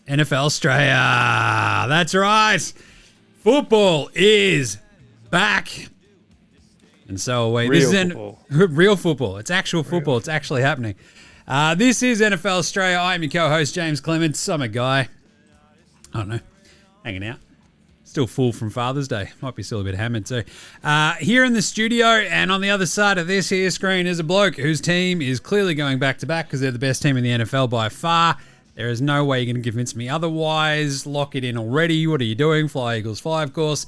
NFL Straya. That's right. Football is back. And so this is real football. It's actual football. It's actually happening. This is NFL Straya. I'm your co-host, Jaymz Clements. I'm a guy. I don't know. Hanging out. Still full from Father's Day. Might be still a bit hammered too. Here in the studio and on the other side of this here screen is a bloke whose team is clearly going back-to-back because they're the best team in the NFL by far. There is no way you're going to convince me otherwise. Lock it in already. What are you doing? Fly Eagles Fly, of course.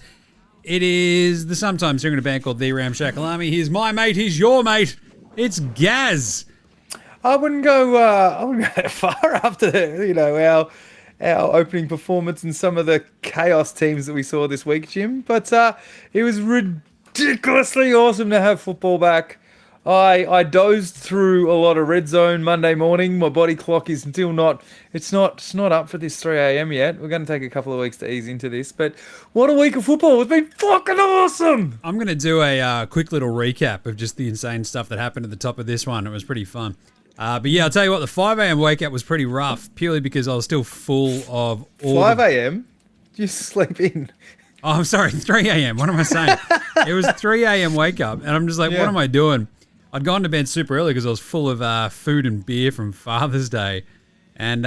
It is the sometimes singing a band called The Ramshackle Army. He's my mate. He's your mate. It's Gaz. I wouldn't go that far after, our opening performance and some of the chaos teams that we saw this week, Jim. But it was ridiculously awesome to have football back. I dozed through a lot of red zone Monday morning. My body clock is still not up for this 3 a.m. yet. We're going to take a couple of weeks to ease into this. But what a week of football. It's been fucking awesome. I'm going to do a quick little recap of just the insane stuff that happened at the top of this one. It was pretty fun. But yeah, I'll tell you what, the 5 a.m. wake up was pretty rough, purely because I was still full of all 5 a.m.? You sleep in. Oh, I'm sorry, 3 a.m. What am I saying? It was 3 a.m. wake up, and I'm just like, What am I doing? I'd gone to bed super early because I was full of food and beer from Father's Day. And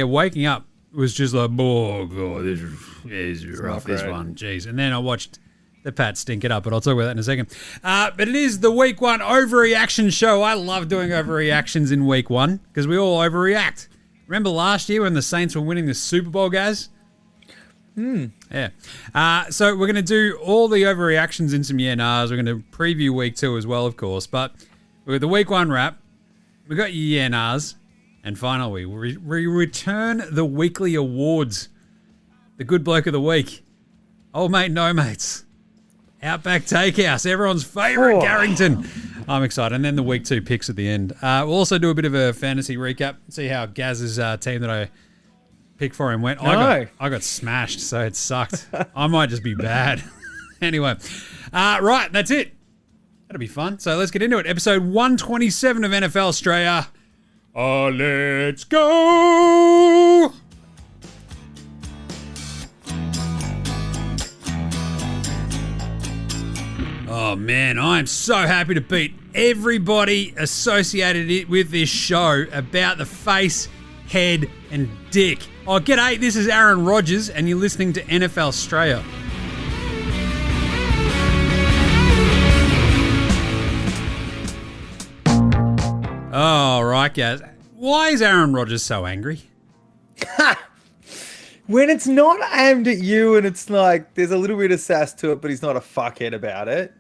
waking up was just like, oh, God, this is rough, this one. Jeez. And then I watched the Pats stink it up, but I'll talk about that in a second. But it is the week one overreaction show. I love doing overreactions in week one because we all overreact. Remember last year when the Saints were winning the Super Bowl, Gaz? Yeah. So we're going to do all the overreactions in some yeah-nahs. We're going to preview week two as well, of course. But with the week one wrap, we got your yeah-nahs. And finally, we return the weekly awards. The good bloke of the week. Old mate, no mates. Outback Takehouse, everyone's favourite Garrington. I'm excited. And then the week two picks at the end. We'll also do a bit of a fantasy recap. See how Gaz's team that I picked for him went. I got smashed, so it sucked. I might just be bad. Anyway, right, that's it. That'll be fun. So let's get into it. Episode 127 of NFL Straya. Let's go! Oh, man, I'm so happy to beat everybody associated with this show about the face, head, and dick. Oh, g'day, this is Aaron Rodgers, and you're listening to NFL Straya. All right, guys. Why is Aaron Rodgers so angry? When it's not aimed at you and it's like there's a little bit of sass to it, but he's not a fuckhead about it.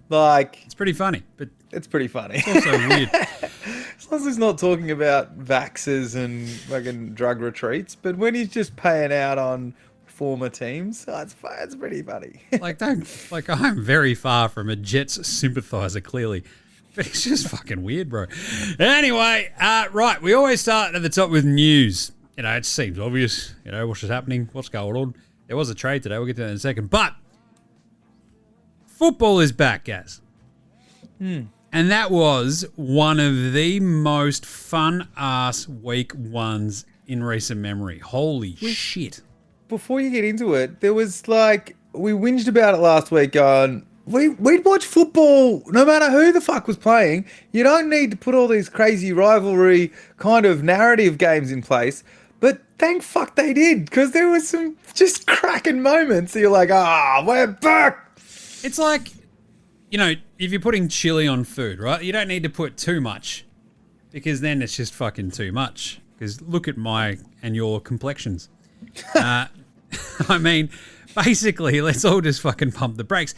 Like, it's pretty funny, but it's pretty funny. It's also weird. As long as he's not talking about vaxxers and fucking drug retreats, but when he's just paying out on former teams, it's pretty funny. I'm very far from a Jets sympathizer, clearly. But it's just fucking weird, bro. Anyway, right, we always start at the top with news. It seems obvious, what's just happening, what's going on. There was a trade today, we'll get to that in a second. But football is back, Gaz. And that was one of the most fun-ass week ones in recent memory. Holy shit. Before you get into it, there was we whinged about it last week going, we'd watch football no matter who the fuck was playing. You don't need to put all these crazy rivalry kind of narrative games in place. But thank fuck they did, because there was some just cracking moments. You're like, we're back. It's like, if you're putting chili on food, right? You don't need to put too much, because then it's just fucking too much. Because look at my and your complexions. I mean, basically, let's all just fucking pump the brakes.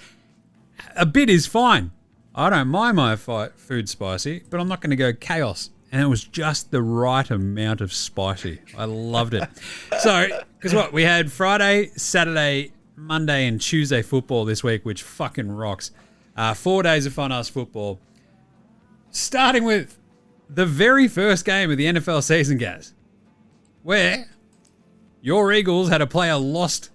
A bit is fine. I don't mind my food spicy, but I'm not going to go chaos. And it was just the right amount of spicy. I loved it. So, because what? We had Friday, Saturday, Monday, and Tuesday football this week, which fucking rocks. 4 days of fun-ass football. Starting with the very first game of the NFL season, Gaz, where your Eagles had a player lost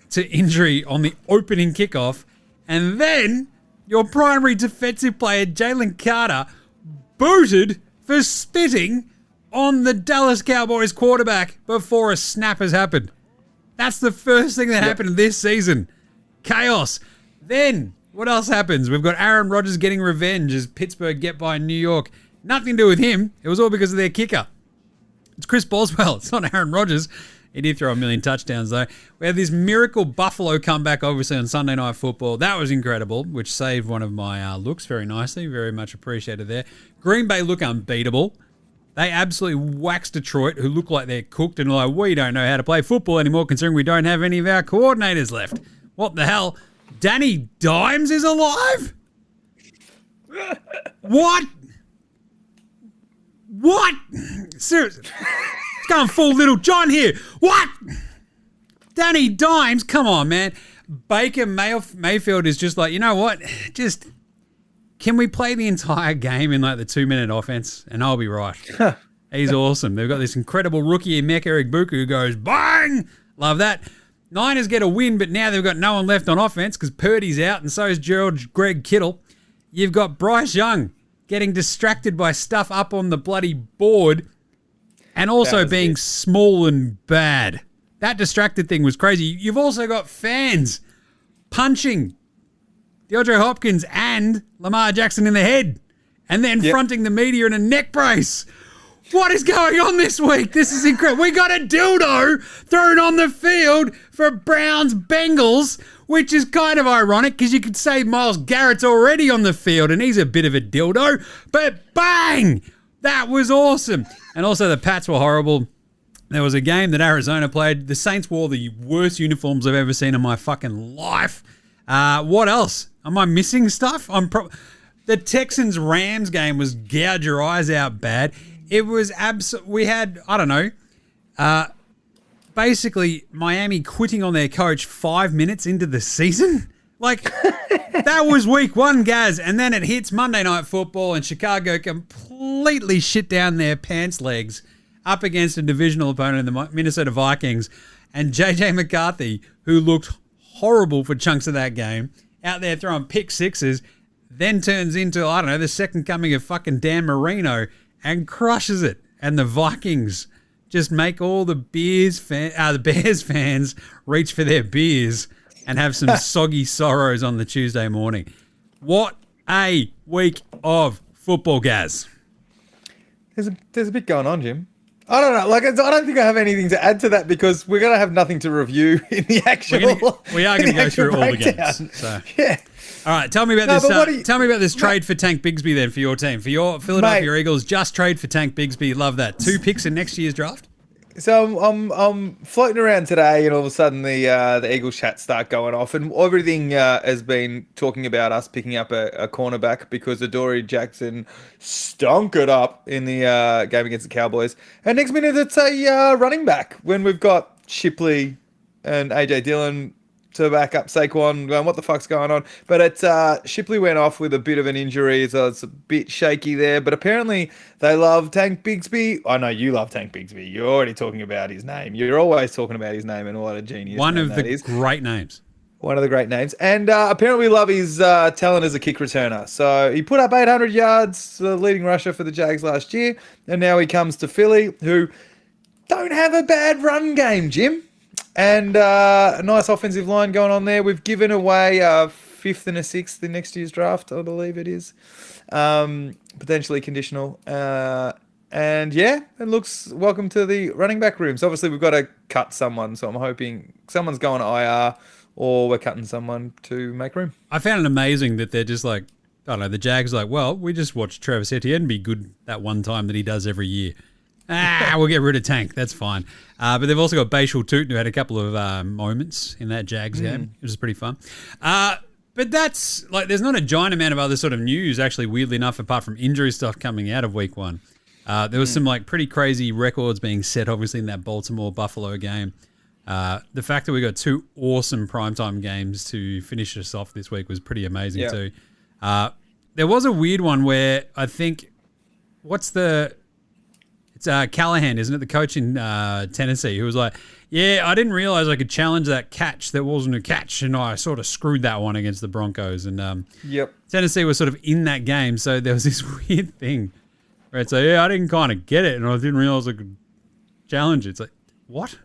to injury on the opening kickoff, And then your primary defensive player, Jalen Carter, booted for spitting on the Dallas Cowboys quarterback before a snap has happened. That's the first thing that happened this season. Chaos. Then, what else happens? We've got Aaron Rodgers getting revenge as Pittsburgh get by New York. Nothing to do with him. It was all because of their kicker. It's Chris Boswell. It's not Aaron Rodgers. He did throw a million touchdowns, though. We had this miracle Buffalo comeback, obviously, on Sunday Night Football. That was incredible, which saved one of my looks very nicely. Very much appreciated there. Green Bay look unbeatable. They absolutely waxed Detroit, who look like they're cooked and like, we don't know how to play football anymore, considering we don't have any of our coordinators left. What the hell? Danny Dimes is alive? What? What? Seriously. It's going full Little John here. What? Danny Dimes? Come on, man. Baker Mayfield is just like, you know what? Just, can we play the entire game in like the 2-minute offense? And I'll be right. He's awesome. They've got this incredible rookie in Mek Erikbuku who goes, bang! Love that. Niners get a win, but now they've got no one left on offense because Purdy's out and so is Greg Kittle. You've got Bryce Young getting distracted by stuff up on the bloody board and also being small and bad. That distracted thing was crazy. You've also got fans punching DeAndre Hopkins and Lamar Jackson in the head and then fronting the media in a neck brace. What is going on this week? This is incredible. We got a dildo thrown on the field for Browns Bengals, which is kind of ironic because you could say Myles Garrett's already on the field and he's a bit of a dildo. But bang! That was awesome. And also the Pats were horrible. There was a game that Arizona played. The Saints wore the worst uniforms I've ever seen in my fucking life. What else? Am I missing stuff? The Texans-Rams game was gouge your eyes out bad. It was we had, I don't know, basically Miami quitting on their coach 5 minutes into the season. Like, that was week one, Gaz. And then it hits Monday Night Football and Chicago completely shit down their pants legs up against a divisional opponent in the Minnesota Vikings. And J.J. McCarthy, who looked horrible for chunks of that game, out there throwing pick sixes, then turns into, I don't know, the second coming of fucking Dan Marino and crushes it. And the Vikings just make all the Bears fans reach for their beers and have some soggy sorrows on the Tuesday morning. What a week of football, Gaz. There's a bit going on, Jim. I don't know. Like, I don't think I have anything to add to that because we're going to have nothing to review in the actual. We are going to go through all the games. So. Yeah. All right. Tell me about this. Tell me about this trade for Tank Bigsby then for your team, for your Philadelphia Eagles. Just trade for Tank Bigsby. Love that. 2 picks in next year's draft. So I'm floating around today, and all of a sudden the Eagles chat start going off, and everything has been talking about us picking up a cornerback because Adoree Jackson stunk it up in the game against the Cowboys. And next minute it's a running back when we've got Shipley and AJ Dillon to back up Saquon going, what the fuck's going on? But Shipley went off with a bit of an injury, so it's a bit shaky there. But apparently they love Tank Bigsby. I know you love Tank Bigsby. You're already talking about his name. You're always talking about his name and what a genius. One of the great names. One of the great names. And apparently we love his talent as a kick returner. So he put up 800 yards, the leading rusher for the Jags last year. And now he comes to Philly, who don't have a bad run game, Jim. And a nice offensive line going on there. We've given away a 5th and a 6th in next year's draft, I believe it is. Potentially conditional. And yeah, it looks welcome to the running back room. So obviously we've got to cut someone. So I'm hoping someone's going to IR or we're cutting someone to make room. I found it amazing that they're just like, I don't know, the Jags are like, well, we just watched Travis Etienne be good that one time that he does every year. We'll get rid of Tank. That's fine. But they've also got Bashal Tootin, who had a couple of moments in that Jags game, which is pretty fun. But that's, like, there's not a giant amount of other sort of news, actually, weirdly enough, apart from injury stuff coming out of week one. There was some, like, pretty crazy records being set, obviously, in that Baltimore-Buffalo game. The fact that we got 2 awesome primetime games to finish us off this week was pretty amazing, too. There was a weird one where I think, It's Callahan, isn't it? The coach in Tennessee, who was like, yeah, I didn't realize I could challenge that catch that wasn't a catch, and I sort of screwed that one against the Broncos. And Tennessee was sort of in that game, so there was this weird thing where it's like, yeah, I didn't kind of get it, and I didn't realize I could challenge it. It's like, what?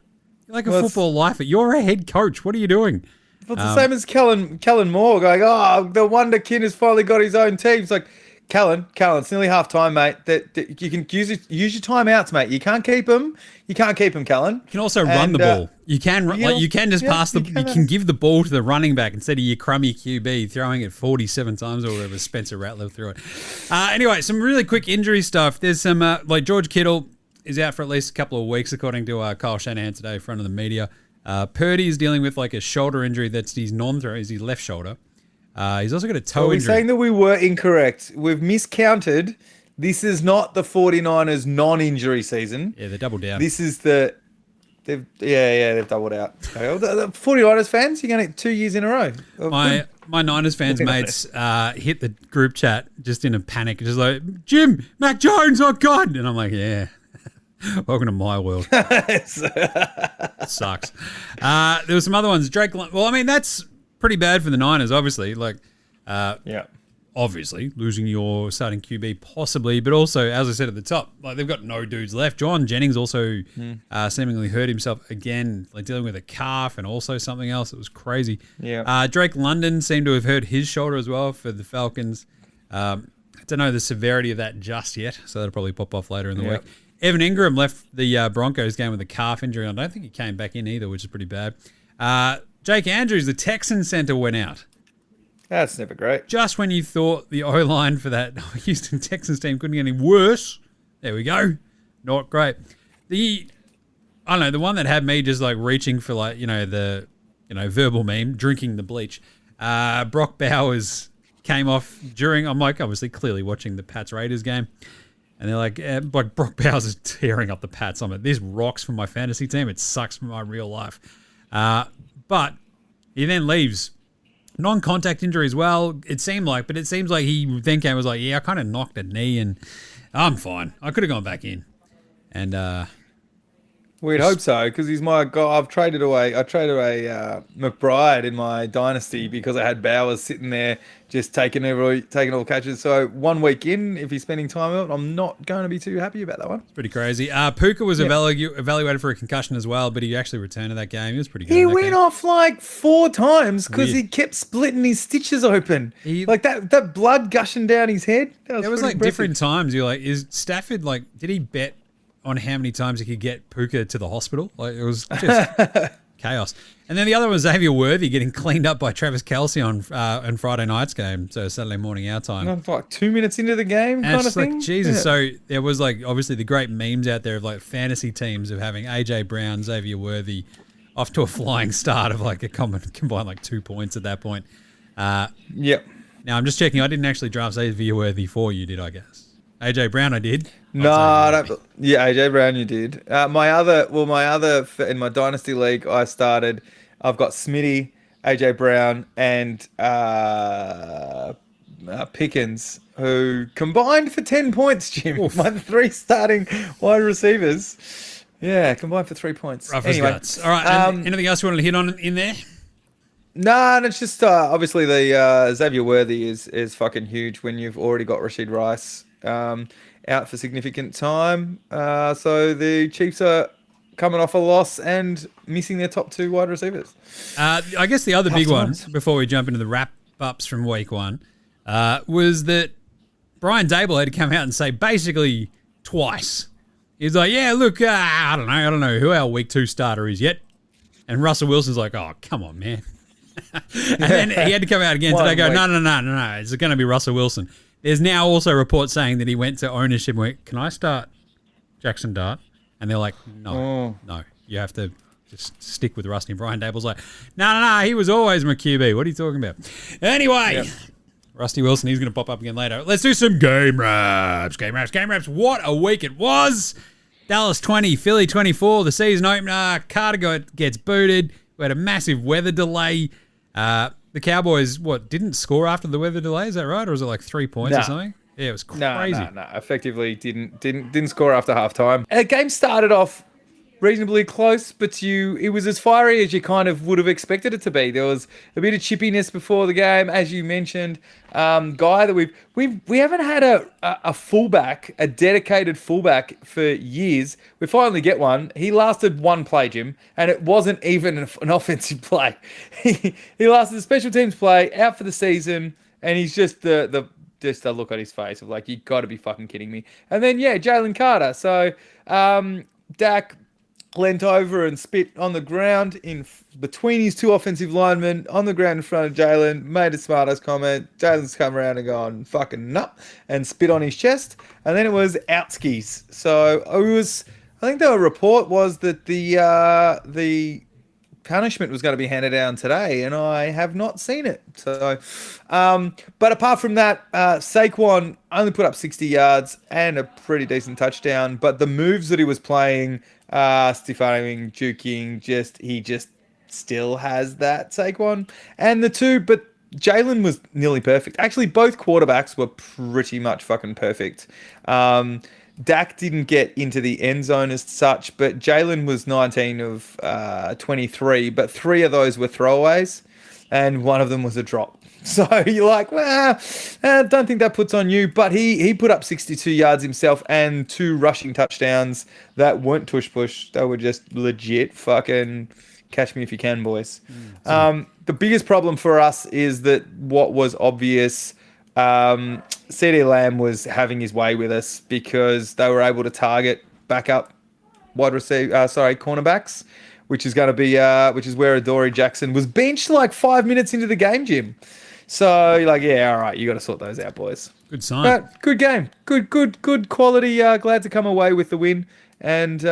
You're like a football lifer. You're a head coach. What are you doing? Well, it's the same as Kellen Moore going, oh, the wonder kid has finally got his own team. It's like, Kellen, it's nearly half time, mate. That you can use your timeouts, mate. You can't keep them. You can't keep them, Kellen. You can also run the ball. You can you can just pass the. You can give the ball to the running back instead of your crummy QB throwing it 47 times or whatever. Spencer Rattler threw it. Anyway, some really quick injury stuff. There's some like George Kittle is out for at least a couple of weeks, according to Kyle Shanahan today in front of the media. Purdy is dealing with like a shoulder injury that's his non-throw, is his left shoulder. He's also got a toe injury. We're saying that we were incorrect. We've miscounted. This is not the 49ers non-injury season. Yeah, they're doubled down. This is they've doubled out. The 49ers fans, you're going to 2 years in a row. My Niners fans mates hit the group chat just in a panic, just like, Jim, Mac Jones, oh God. And I'm like, yeah. Welcome to my world. Sucks. There were some other ones. Drake. Well, I mean, that's pretty bad for the Niners, obviously. Like, obviously losing your starting QB, possibly, but also, as I said at the top, like they've got no dudes left. John Jennings also seemingly hurt himself again, like dealing with a calf and also something else. It was crazy. Yeah. Drake London seemed to have hurt his shoulder as well for the Falcons. I don't know the severity of that just yet, so that'll probably pop off later in the week. Evan Ingram left the Broncos game with a calf injury. I don't think he came back in either, which is pretty bad. Jake Andrews, the Texans center, went out. That's never great. Just when you thought the O-line for that Houston Texans team couldn't get any worse. There we go. Not great. I don't know, the one that had me just like reaching for like, the verbal meme, drinking the bleach. Brock Bowers came off during, I'm like obviously clearly watching the Pats Raiders game. And they're like Brock Bowers is tearing up the Pats. I'm like, this rocks for my fantasy team. It sucks for my real life. But he then leaves. Non-contact injury as well, it seemed like. But it seems like he then came and was like, yeah, I kind of knocked a knee and I'm fine. I could have gone back in. And we'd hope so, because he's my guy. I traded away McBride in my dynasty because I had Bowers sitting there just taking all catches. So 1 week in, if he's spending time out, I'm not going to be too happy about that one. It's pretty crazy. Puka was evaluated for a concussion as well, but he actually returned to that game. He was pretty good. He went off like 4 times because he kept splitting his stitches open. Like that blood gushing down his head. It was like impressive. Different times. You're like, is Stafford like? Did he bet on how many times he could get Puka to the hospital? Like it was just chaos. And then the other one was Xavier Worthy getting cleaned up by Travis Kelce on Friday night's game, so Saturday morning our time. Like 2 minutes into the game, and kind of thing. Like, Jesus. Yeah. So there was like obviously the great memes out there of like fantasy teams of having AJ Brown, Xavier Worthy off to a flying start of like a combined like 2 points at that point. Yep. Now I'm just checking. I didn't actually draft Xavier Worthy for you, did I? Guess AJ Brown I did. No, I don't. Yeah, AJ Brown, you did. My other in my dynasty league, I've got Smitty, AJ Brown, and Pickens, who combined for 10 points. Jim, my 3 starting wide receivers, combined for 3 points. Rough as guts. All right. Anything else you wanted to hit on in there? No, it's just obviously the Xavier Worthy is fucking huge when you've already got Rashid Rice out for significant time. So the Chiefs are coming off a loss and missing their top 2 wide receivers. I guess the other big one, before we jump into the wrap-ups from week 1, was that Brian Dable had to come out and say basically twice. He's like, yeah, look, I don't know who our week 2 starter is yet. And Russell Wilson's like, oh, come on, man. And then he had to come out again today and go, no, it's going to be Russell Wilson. There's now also reports saying that he went to ownership and went, can I start Jackson Dart? And they're like, no, you have to just stick with Rusty. And Brian Dable's like, no, he was always my QB. What are you talking about? Anyway, Rusty Wilson, he's going to pop up again later. Let's do some game wraps. What a week it was. Dallas 20, Philly 24, the season opener. Carter gets booted. We had a massive weather delay. The Cowboys, didn't score after the weather delay? Is that right? Or was it like 3 points or something? Yeah, it was crazy. No. Effectively, didn't score after halftime. The game started off reasonably close, but it was as fiery as you kind of would have expected it to be. There was a bit of chippiness before the game, as you mentioned. Guy that we haven't had a fullback, a dedicated fullback for years. We finally get one. He lasted one play, Jim, and it wasn't even an offensive play. He lasted a special teams play, out for the season, and he's just the look on his face of like, you got to be fucking kidding me. And then Jalen Carter. So Dak leant over and spit on the ground in between his two offensive linemen on the ground in front of Jalen, made a smart-ass comment. Jalen's come around and gone, fucking nut, and spit on his chest. And then it was outskis. So I think the report was that the punishment was going to be handed down today, and I have not seen it. So, but apart from that, Saquon only put up 60 yards and a pretty decent touchdown. But the moves that he was playing, stiff-arming, juking, he just still has that Saquon. And but Jalen was nearly perfect. Actually, both quarterbacks were pretty much fucking perfect. Dak didn't get into the end zone as such, but Jalen was 19 of 23, but 3 of those were throwaways, and one of them was a drop. So you're like, well, I don't think that puts on you. But he put up 62 yards himself and 2 rushing touchdowns that weren't tush-push. They were just legit fucking catch me if you can, boys. The biggest problem for us is that what was obvious, CeeDee Lamb was having his way with us because they were able to target backup cornerbacks, which is going to be which is where Adoree Jackson was benched like 5 minutes into the game, Jim. So you're like, yeah, all right, you got to sort those out, boys. Good sign. But good game, good quality. Glad to come away with the win, and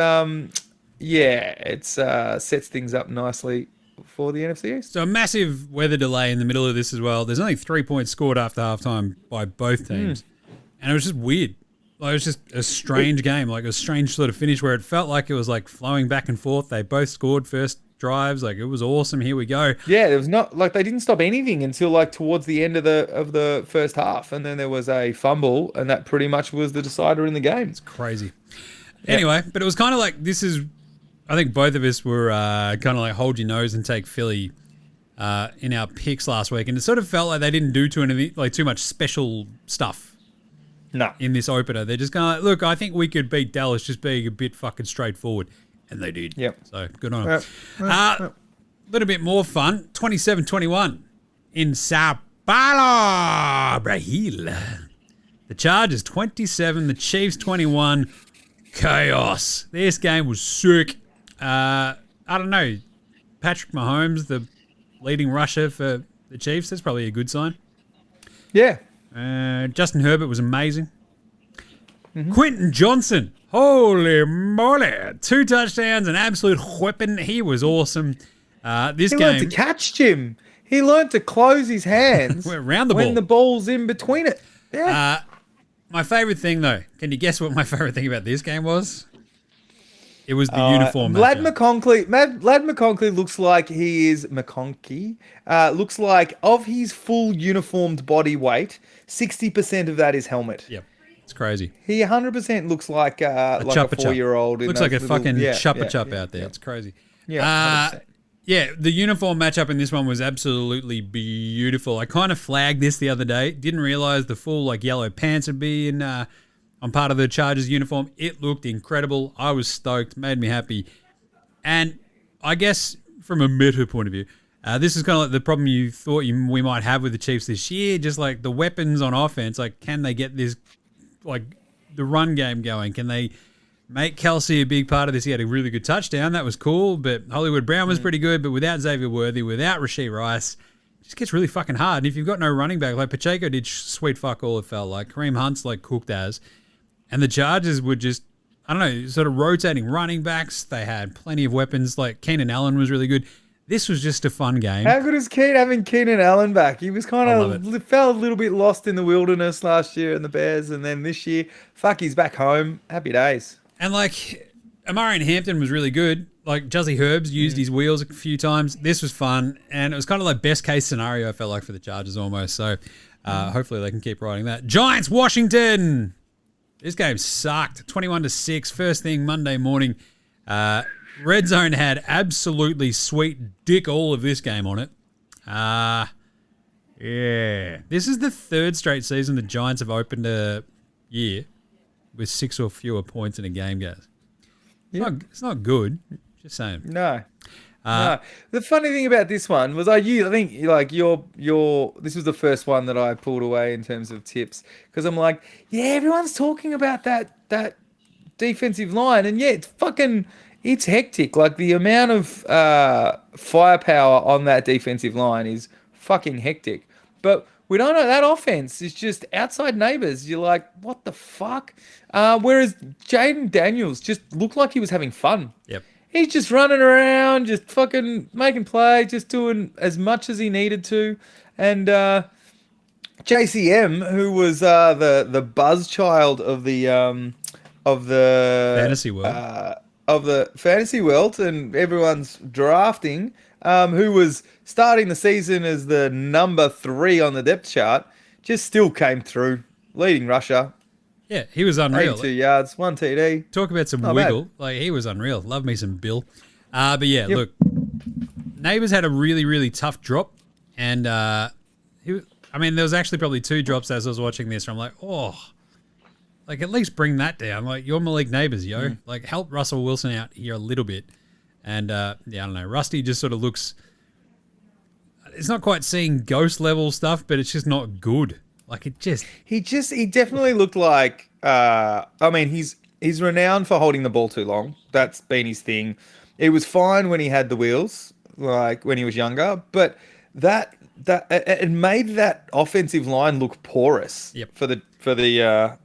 it sets things up nicely for the NFC East. So a massive weather delay in the middle of this as well. There's only 3 points scored after halftime by both teams. And it was just weird. Like, it was just a strange game, like a strange sort of finish where it felt like it was like flowing back and forth. They both scored first drives. Like, it was awesome. Here we go. Yeah, it was not like they didn't stop anything until like towards the end of the first half. And then there was a fumble, and that pretty much was the decider in the game. It's crazy. Anyway, but it was kind of like I think both of us were kind of like hold your nose and take Philly in our picks last week, and it sort of felt like they didn't do too much special stuff. No. In this opener, they're just going, look, I think we could beat Dallas just being a bit fucking straightforward, and they did. Yep. So good on them. A little bit more fun. 27-21 in Sao Paulo, Brazil. The Chargers 27, the Chiefs 21. Chaos. This game was sick. I don't know. Patrick Mahomes, the leading rusher for the Chiefs, that's probably a good sign. Yeah. Justin Herbert was amazing. Quentin Johnson, holy moly. 2 touchdowns, an absolute weapon. He was awesome. He learned to catch, Jim. He learned to close his hands around the ball when the ball's in between it. Yeah. My favourite thing, though, can you guess what my favourite thing about this game was? It was the uniform. Ladd McConkey looks like he is McConkey. Looks like of his full uniformed body weight, 60% of that is helmet. Yep, it's crazy. He 100% looks like a 4-year-old. Looks like a fucking chuppa out there. It's crazy. Yeah, the uniform matchup in this one was absolutely beautiful. I kind of flagged this the other day. Didn't realize the full like yellow pants would be in. On part of the Chargers uniform. It looked incredible. I was stoked, made me happy. And I guess from a meta point of view, this is kind of like the problem you thought we might have with the Chiefs this year, just like the weapons on offense. Like, can they get this, like the run game going? Can they make Kelsey a big part of this? He had a really good touchdown. That was cool. But Hollywood Brown was pretty good. But without Xavier Worthy, without Rashee Rice, it just gets really fucking hard. And if you've got no running back, like Pacheco did sweet fuck all, it felt like. Kareem Hunt's like cooked as. And the Chargers were just, I don't know, sort of rotating running backs. They had plenty of weapons. Like Keenan Allen was really good. This was just a fun game. How good is having Keenan Allen back? He was kind of felt a little bit lost in the wilderness last year in the Bears, and then this year, he's back home. Happy days. And like Amari Hampton was really good. Like Juzzy Herbs used his wheels a few times. This was fun, and it was kind of like best case scenario. I felt like for the Chargers almost. So Hopefully they can keep riding that. Giants, Washington. This game sucked. 21-6. First thing Monday morning. Red Zone had absolutely sweet dick all of this game on it. Yeah. This is the third straight season the Giants have opened a year with 6 or fewer points in a game, guys. It's not good. Just saying. No. No. The funny thing about this one was I think like this was the first one that I pulled away in terms of tips because I'm like, yeah, everyone's talking about that defensive line, and yeah, it's hectic. Like the amount of firepower on that defensive line is fucking hectic. But we don't know, that offense is just outside neighbors. You're like, what the fuck? Whereas Jaden Daniels just looked like he was having fun. Yep. He's just running around, just fucking making play, just doing as much as he needed to. And JCM, who was the buzz child of the fantasy world, and everyone's drafting, who was starting the season as the number 3 on the depth chart, just still came through, leading rusher. Yeah, he was unreal. 82 yards, 1 TD. Talk about some wiggle. Bad. Like, he was unreal. Love me some Bill. But yeah, Look, Neighbours had a really, really tough drop. And there was actually probably 2 drops as I was watching this. And I'm like, like, at least bring that down. Like, you're Malik Neighbours, yo. Like, help Russell Wilson out here a little bit. And, I don't know. Rusty just sort of looks... It's not quite seeing ghost level stuff, but it's just not good. Like, it just... He definitely looked like... he's renowned for holding the ball too long. That's been his thing. It was fine when he had the wheels, like when he was younger, but that it made that offensive line look porous for the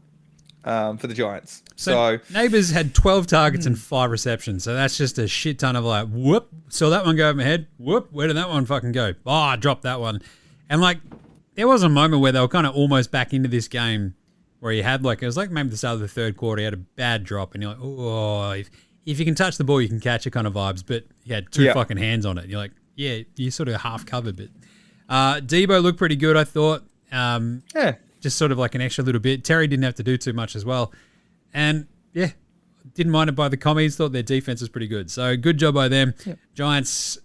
Giants. So Neighbours had 12 targets and 5 receptions. So that's just a shit ton of like, whoop, saw that one go over my head. Whoop, where did that one fucking go? Oh, I dropped that one. And like, there was a moment where they were kind of almost back into this game where he had like, it was like maybe the start of the third quarter, he had a bad drop and you're like, oh, if you can touch the ball, you can catch it kind of vibes, but he had 2 fucking hands on it. You're like, yeah, you're sort of half covered, but Debo looked pretty good, I thought. Just sort of like an extra little bit. Terry didn't have to do too much as well. And yeah, didn't mind it by the commies, thought their defense was pretty good. So good job by them. Yep. Giants,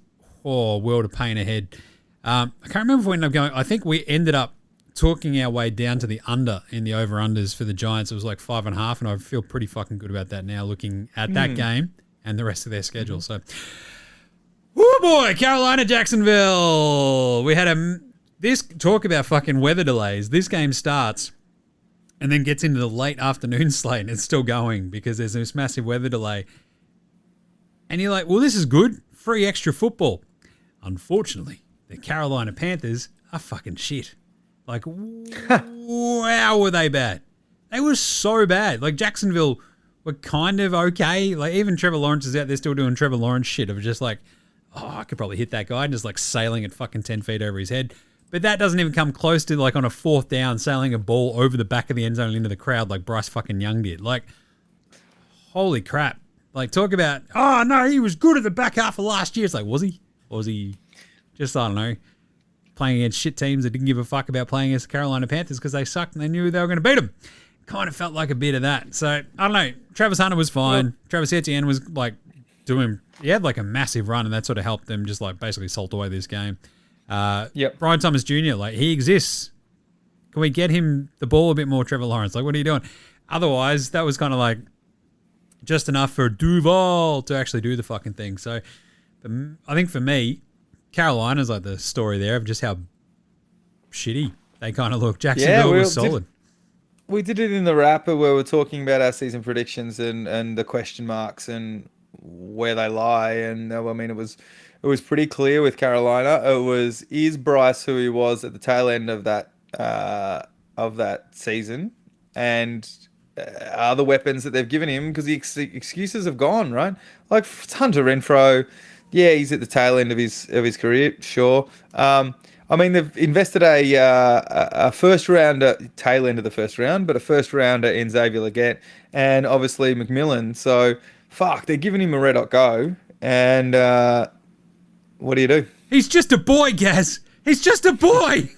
world of pain ahead. I can't remember if we ended up going, I think we ended up talking our way down to the under in the over-unders for the Giants. It was like 5.5, and I feel pretty fucking good about that now looking at that game and the rest of their schedule. So, oh boy, Carolina, Jacksonville. We had this talk about fucking weather delays. This game starts and then gets into the late afternoon slate and it's still going because there's this massive weather delay. And you're like, well, this is good. Free extra football. Unfortunately, the Carolina Panthers are fucking shit. Like, wow, were they bad? They were so bad. Like, Jacksonville were kind of okay. Like, even Trevor Lawrence is out there still doing Trevor Lawrence shit of just like, I could probably hit that guy and just like sailing at fucking 10 feet over his head. But that doesn't even come close to like on a 4th down sailing a ball over the back of the end zone into the crowd like Bryce fucking Young did. Like, holy crap. Like, talk about, oh, no, he was good at the back half of last year. It's like, was he? Or was he just, I don't know, playing against shit teams that didn't give a fuck about playing against the Carolina Panthers because they sucked and they knew they were going to beat them? Kind of felt like a bit of that. So, I don't know. Travis Hunter was fine. Travis Etienne was like he had like a massive run and that sort of helped them just like basically salt away this game. Brian Thomas Jr., like, he exists. Can we get him the ball a bit more, Trevor Lawrence? Like, what are you doing? Otherwise, that was kind of like just enough for Duval to actually do the fucking thing. So, I think for me, Carolina's like the story there of just how shitty they kind of look. Jacksonville was solid. We did it in the wrapper where we're talking about our season predictions and the question marks and where they lie. And I mean, it was pretty clear with Carolina. It was, is Bryce who he was at the tail end of that season, and are the weapons that they've given him, because the excuses have gone, right? Like Hunter Renfrow, yeah, he's at the tail end of his career, sure. I mean, they've invested a first rounder, tail end of the first round, but a first rounder in Xavier Legette and obviously McMillan. So, fuck, they're giving him a red hot go. And what do you do? He's just a boy, Gaz. He's just a boy.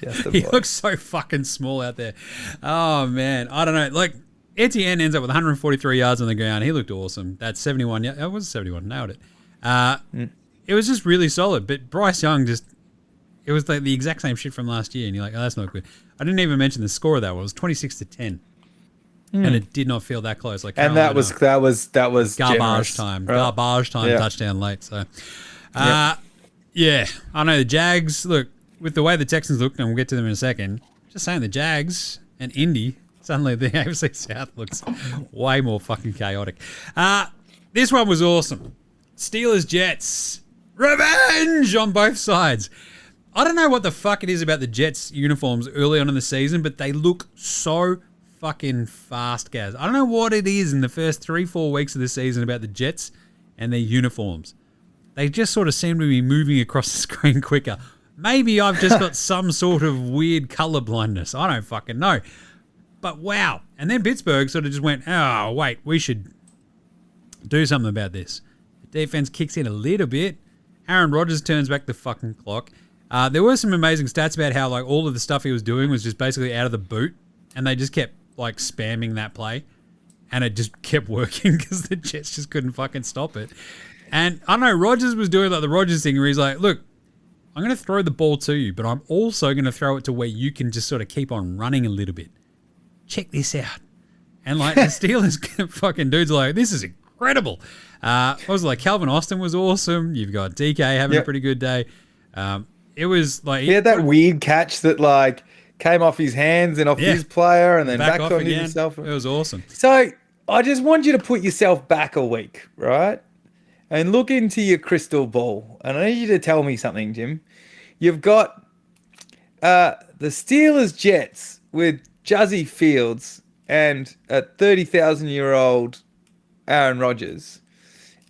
Just a He boy. looks so fucking small out there. Oh, man. I don't know. Like, Etienne ends up with 143 yards on the ground. He looked awesome. That's 71. Yeah, it was 71. Nailed it. It was just really solid. But Bryce Young just, it was like the exact same shit from last year. And you're like, oh, that's not good. I didn't even mention the score of that one. It was 26-10. And it did not feel that close. Like, And that was garbage generous, time. right? Garbage time touchdown late. So, yeah. I know the Jags, look, with the way the Texans looked, and we'll get to them in a second, just saying the Jags and Indy, suddenly the AFC South looks way more fucking chaotic. This one was awesome. Steelers-Jets. Revenge on both sides. I don't know what the fuck it is about the Jets uniforms early on in the season, but they look so fucking fast, Gaz. I don't know what it is in the first 3-4 weeks of the season about the Jets and their uniforms. They just sort of seem to be moving across the screen quicker. Maybe I've just got some sort of weird color blindness. I don't fucking know. But wow. And then Pittsburgh sort of just went, oh, wait, we should do something about this. The defense kicks in a little bit. Aaron Rodgers turns back the fucking clock. There were some amazing stats about how like all of the stuff he was doing was just basically out of the boot, and they just kept like spamming that play, and it just kept working because the Jets just couldn't fucking stop it. And I know Rodgers was doing like the Rodgers thing where he's like, look, I'm going to throw the ball to you, but I'm also going to throw it to where you can just sort of keep on running a little bit. Check this out. And like the Steelers fucking dudes are like, this is incredible. What was it like? Calvin Austin was awesome. You've got DK having a pretty good day. It was like... He had that weird catch that like came off his hands and off his player and then back on himself. It was awesome. So I just want you to put yourself back a week, right? And look into your crystal ball. And I need you to tell me something, Jim. You've got the Steelers Jets with Juzzy Fields and a 30,000-year-old Aaron Rodgers.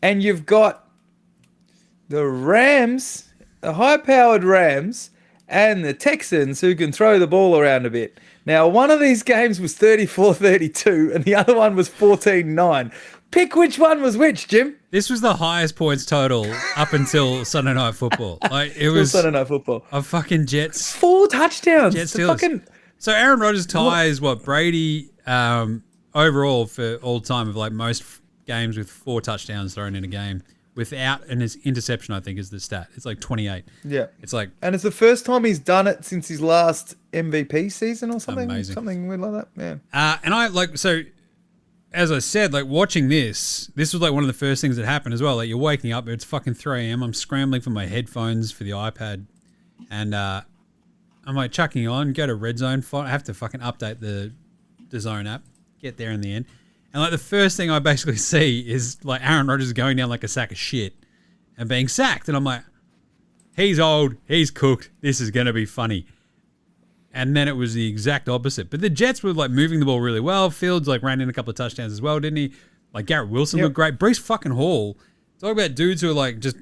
And you've got the Rams, the high-powered Rams, and the Texans who can throw the ball around a bit. Now, one of these games was 34-32 and the other one was 14-9. Pick which one was which, Jim. This was the highest points total up until Sunday Night Football. Like it was Sunday Night Football. A fucking Jets. 4 touchdowns. Jets Steelers. So Aaron Rodgers ties what Brady overall for all time of like most games with 4 touchdowns thrown in a game without an interception. I think is the stat. It's like 28. Yeah, it's like, and it's the first time he's done it since his last MVP season or something. Amazing. Something weird like that. Yeah. And I like so. As I said, like watching this was like one of the first things that happened as well. Like you're waking up, it's fucking 3 a.m. I'm scrambling for my headphones for the iPad, and I'm like chucking on, go to Red Zone. I have to fucking update the Zone app, get there in the end. And like the first thing I basically see is like Aaron Rodgers going down like a sack of shit and being sacked. And I'm like, he's old, he's cooked, this is going to be funny. And then it was the exact opposite. But the Jets were like moving the ball really well. Fields like ran in a couple of touchdowns as well, didn't he? Like Garrett Wilson looked great. Breece fucking Hall. Talk about dudes who are like just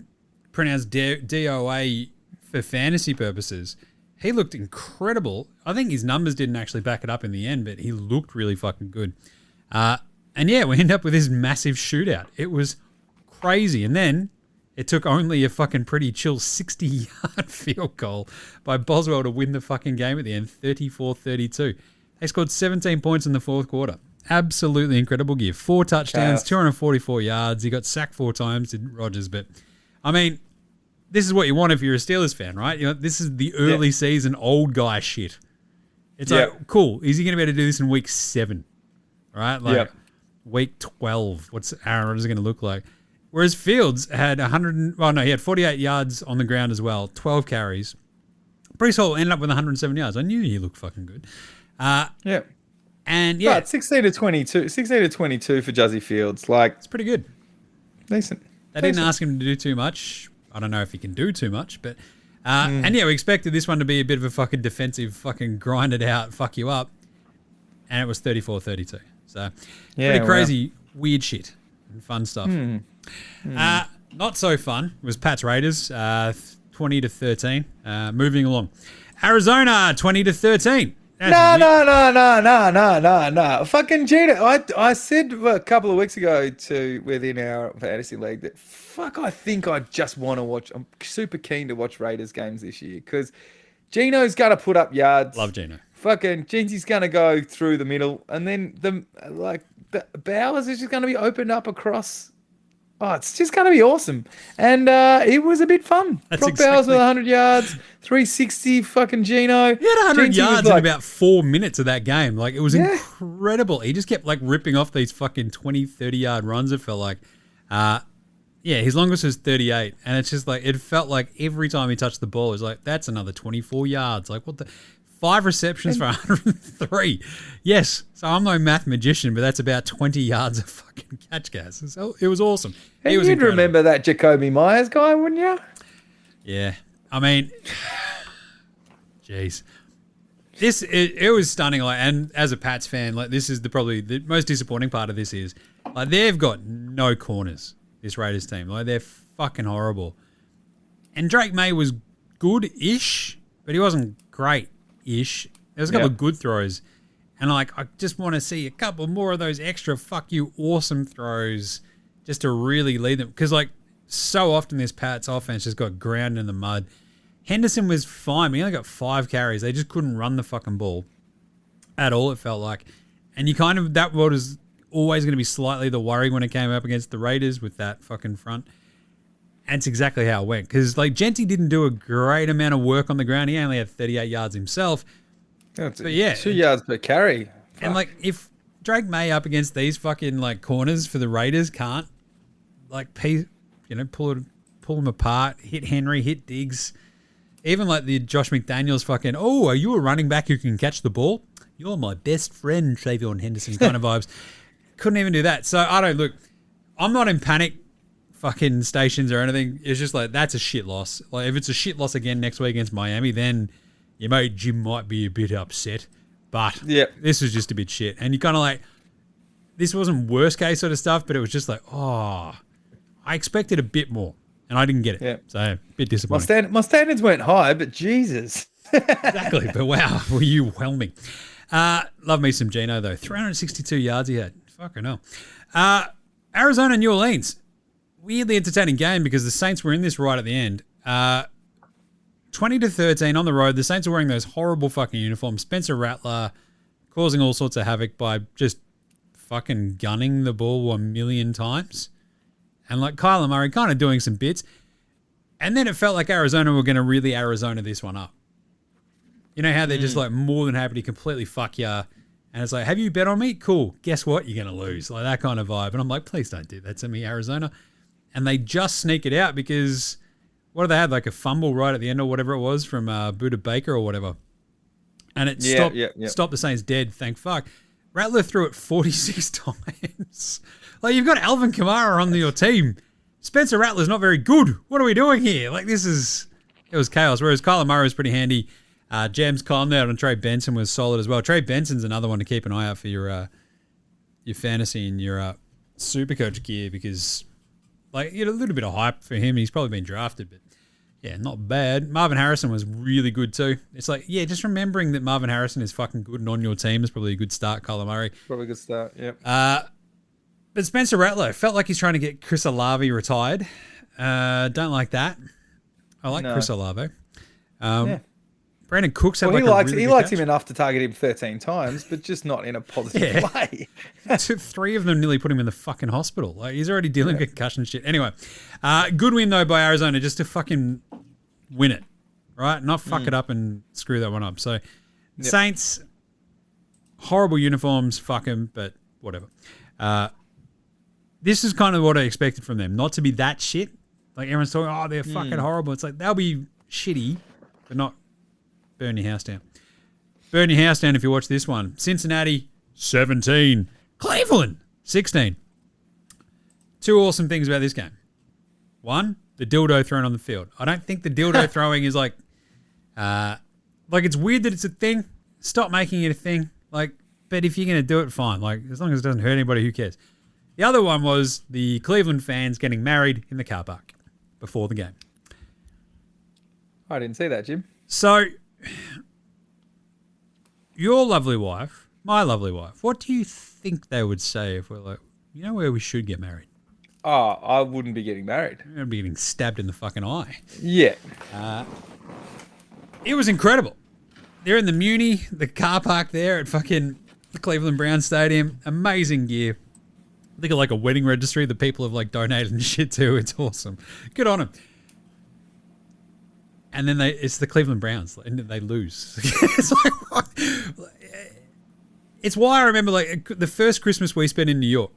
pronounced DOA for fantasy purposes. He looked incredible. I think his numbers didn't actually back it up in the end, but he looked really fucking good. And yeah, we end up with this massive shootout. It was crazy. And then it took only a fucking pretty chill 60-yard field goal by Boswell to win the fucking game at the end, 34-32. They scored 17 points in the fourth quarter. Absolutely incredible gear. 4 touchdowns, 244 yards. He got sacked 4 times, did Rodgers. But, I mean, this is what you want if you're a Steelers fan, right? You know, this is the early season old guy shit. It's like, cool. Is he going to be able to do this in week 7? Right? Like, week 12. What's Aaron Rodgers going to look like? Whereas Fields had he had 48 yards on the ground as well, 12 carries. Breece Hall ended up with 107 yards. I knew he looked fucking good. And but 16 to 22 for Juzzy Fields. Like, it's pretty good. Decent. They didn't ask him to do too much. I don't know if he can do too much, but and we expected this one to be a bit of a fucking defensive, fucking grind it out, fuck you up. And it was 34-32. So pretty crazy, weird shit and fun stuff. Not so fun was Pat's Raiders, 20-13. Moving along, Arizona 20-13. No. Fucking Gina. I said a couple of weeks ago within our fantasy league that I think I just want to watch. I'm super keen to watch Raiders games this year because Gino's going to put up yards. Love Gino. Fucking Jeansy's going to go through the middle, and then the Bowers is just going to be opened up across. Oh, it's just going to be awesome. And it was a bit fun. Brock Bowers with 100 yards, 360, fucking Gino. He had 100 yards in about 4 minutes of that game. Like, it was incredible. He just kept, like, ripping off these fucking 20, 30-yard runs, it felt like. His longest was 38. And it's just like, it felt like every time he touched the ball, it was like, that's another 24 yards. Like, what the... 5 receptions for 103. Yes, so I'm no math magician, but that's about 20 yards of fucking catch, Gaz. So it was awesome. And you'd incredible. Remember that Jacoby Myers guy, wouldn't you? Yeah. I mean, jeez. It was stunning. Like, and as a Pats fan, like, this is probably the most disappointing part of this is, like, they've got no corners, this Raiders team. Like, they're fucking horrible. And Drake May was good-ish, but he wasn't great. There was a couple of good throws, and I just want to see a couple more of those extra fuck you awesome throws just to really lead them, because like so often this Pats offense just got ground in the mud. Henderson was fine, but he only got 5 carries. They just couldn't run the fucking ball at all, it felt like. And that was always going to be slightly the worry when it came up against the Raiders with that fucking front. And it's exactly how it went. Because, like, Genty didn't do a great amount of work on the ground. He only had 38 yards himself. But, 2 yards per carry. Fuck. And, like, if Drake May up against these fucking, like, corners for the Raiders can't, like, pull them apart, hit Henry, hit Diggs. Even, like, the Josh McDaniels fucking, are you a running back who can catch the ball? You're my best friend, Travion Henderson kind of vibes. Couldn't even do that. So, I'm not in panic fucking stations or anything. It's just like, that's a shit loss. Like, if it's a shit loss again next week against Miami, then your mate Jim might be a bit upset. But this was just a bit shit. And you kind of like, this wasn't worst case sort of stuff, but it was just like, I expected a bit more, and I didn't get it. Yeah. So, a bit disappointing. My standards weren't high, but Jesus. Exactly. But wow, were you whelming. Love me some Gino, though. 362 yards he had. Fucking hell. Arizona, New Orleans. Weirdly entertaining game because the Saints were in this right at the end. 20-13 on the road. The Saints are wearing those horrible fucking uniforms. Spencer Rattler causing all sorts of havoc by just fucking gunning the ball 1 million times. And like Kyler Murray kind of doing some bits. And then it felt like Arizona were going to really Arizona this one up. You know how they're just like more than happy to completely fuck ya. And it's like, have you bet on me? Cool. Guess what? You're going to lose. Like that kind of vibe. And I'm like, please don't do that to me, Arizona. And they just sneak it out because what did they have? Like a fumble right at the end or whatever it was from Buda Baker or whatever. And it stopped the Saints dead, thank fuck. Rattler threw it 46 times. Like, you've got Alvin Kamara on your team. Spencer Rattler's not very good. What are we doing here? Like, it was chaos. Whereas Kyler Murray was pretty handy. Jaymz calmed out, and Trey Benson was solid as well. Trey Benson's another one to keep an eye out for your fantasy and your Supercoach gear because, like, you had a little bit of hype for him. He's probably been drafted, but yeah, not bad. Marvin Harrison was really good too. It's like, yeah, just remembering that Marvin Harrison is fucking good and on your team is probably a good start, Kyler Murray. Probably a good start, yep. But Spencer Rattler felt like he's trying to get Chris Olave retired. Don't like that. I like Chris Olave. Brandon Cooks had he likes him enough to target him 13 times, but just not in a positive way. 3 of them nearly put him in the fucking hospital. Like, he's already dealing with concussion shit. Anyway, good win though by Arizona just to fucking win it, right? Not fuck it up and screw that one up. So, Saints, horrible uniforms, fuck them, but whatever. This is kind of what I expected from them, not to be that shit. Like everyone's talking, they're fucking horrible. It's like they'll be shitty, but not. Burn your house down. Burn your house down if you watch this one. Cincinnati, 17. Cleveland, 16. 2 awesome things about this game. 1, the dildo thrown on the field. I don't think the dildo throwing is like it's weird that it's a thing. Stop making it a thing. Like, but if you're going to do it, fine. Like, as long as it doesn't hurt anybody, who cares? The other one was the Cleveland fans getting married in the car park before the game. I didn't see that, Jim. So, your lovely wife, my lovely wife, what do you think they would say if we're like, you know where we should get married? Oh, I wouldn't be getting married. I'd be getting stabbed in the fucking eye. Yeah. It was incredible. They're in the Muni, the car park there at fucking the Cleveland Browns Stadium. Amazing gear. I think of like a wedding registry that people have like donated and shit to. It's awesome. Good on them. And then it's the Cleveland Browns and they lose. It's like, what? It's why I remember like the first Christmas we spent in New York.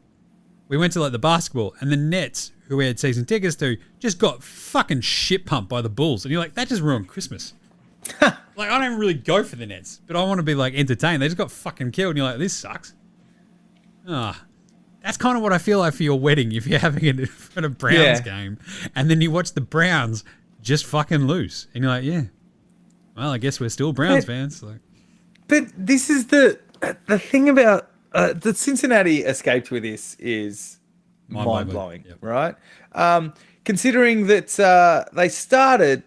We went to like the basketball and the Nets, who we had season tickets to, just got fucking shit pumped by the Bulls. And you're like, that just ruined Christmas. Like, I don't really go for the Nets, but I want to be like entertained. They just got fucking killed. And you're like, this sucks. That's kind of what I feel like for your wedding if you're having it at a Browns game. And then you watch the Browns just fucking lose. And you're like, yeah, well, I guess we're still Browns fans. Like, but this is the thing about the Cincinnati escaped with this is mind-blowing, right? Considering that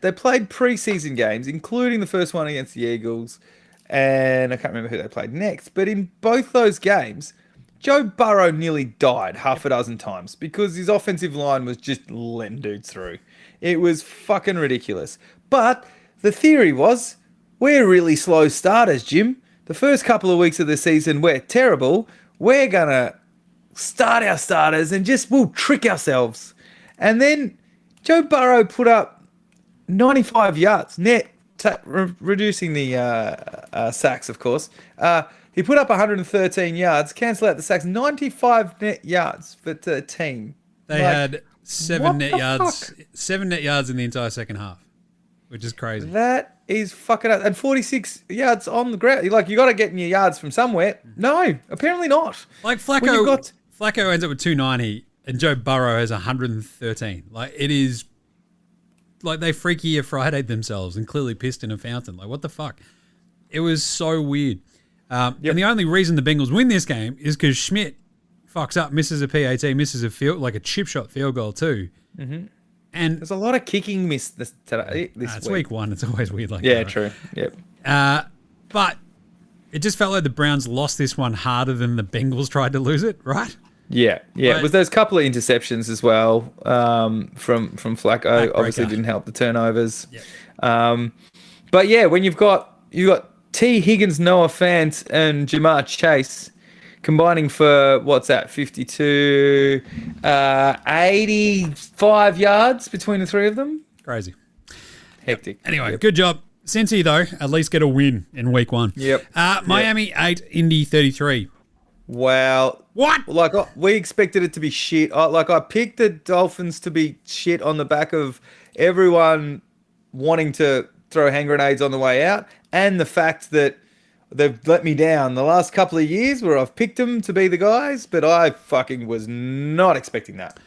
they played preseason games, including the first one against the Eagles, and I can't remember who they played next, but in both those games, Joe Burrow nearly died half a dozen times because his offensive line was just letting dudes through. It was fucking ridiculous. But the theory was, we're really slow starters, Jim. The first couple of weeks of the season, we're terrible. We're going to start our starters and we'll trick ourselves. And then Joe Burrow put up 95 yards net, reducing the sacks, of course. He put up 113 yards, cancel out the sacks, 95 net yards for the team. They had 7 net yards in the entire second half, which is crazy. That is fucking up. And 46 yards on the ground. Like, you got to get in your yards from somewhere. No, apparently not. Like Flacco ends up with 290 and Joe Burrow has 113. Like, it is like they Freaky Friday'd themselves and clearly pissed in a fountain. Like, what the fuck? It was so weird. And the only reason the Bengals win this game is because Schmidt fucks up, misses a PAT, misses a like a chip shot field goal too. Mm-hmm. And there's a lot of kicking miss this it's week one. It's always weird like that. Right? True. Yep. But it just felt like the Browns lost this one harder than the Bengals tried to lose it, right? Yeah. It was those couple of interceptions as well from Flacco. Obviously didn't help the turnovers. Yep. But yeah, when you got T. Higgins, Noah Fant, and Jamar Chase combining for, 52, 85 yards between the three of them? Crazy. Hectic. Anyway, good job. Cincy, though, at least get a win in week one. Yep. Miami 8, Indy 33. Wow. What? Like, we expected it to be shit. I picked the Dolphins to be shit on the back of everyone wanting to throw hand grenades on the way out, and the fact that they've let me down the last couple of years where I've picked them to be the guys, but I fucking was not expecting that.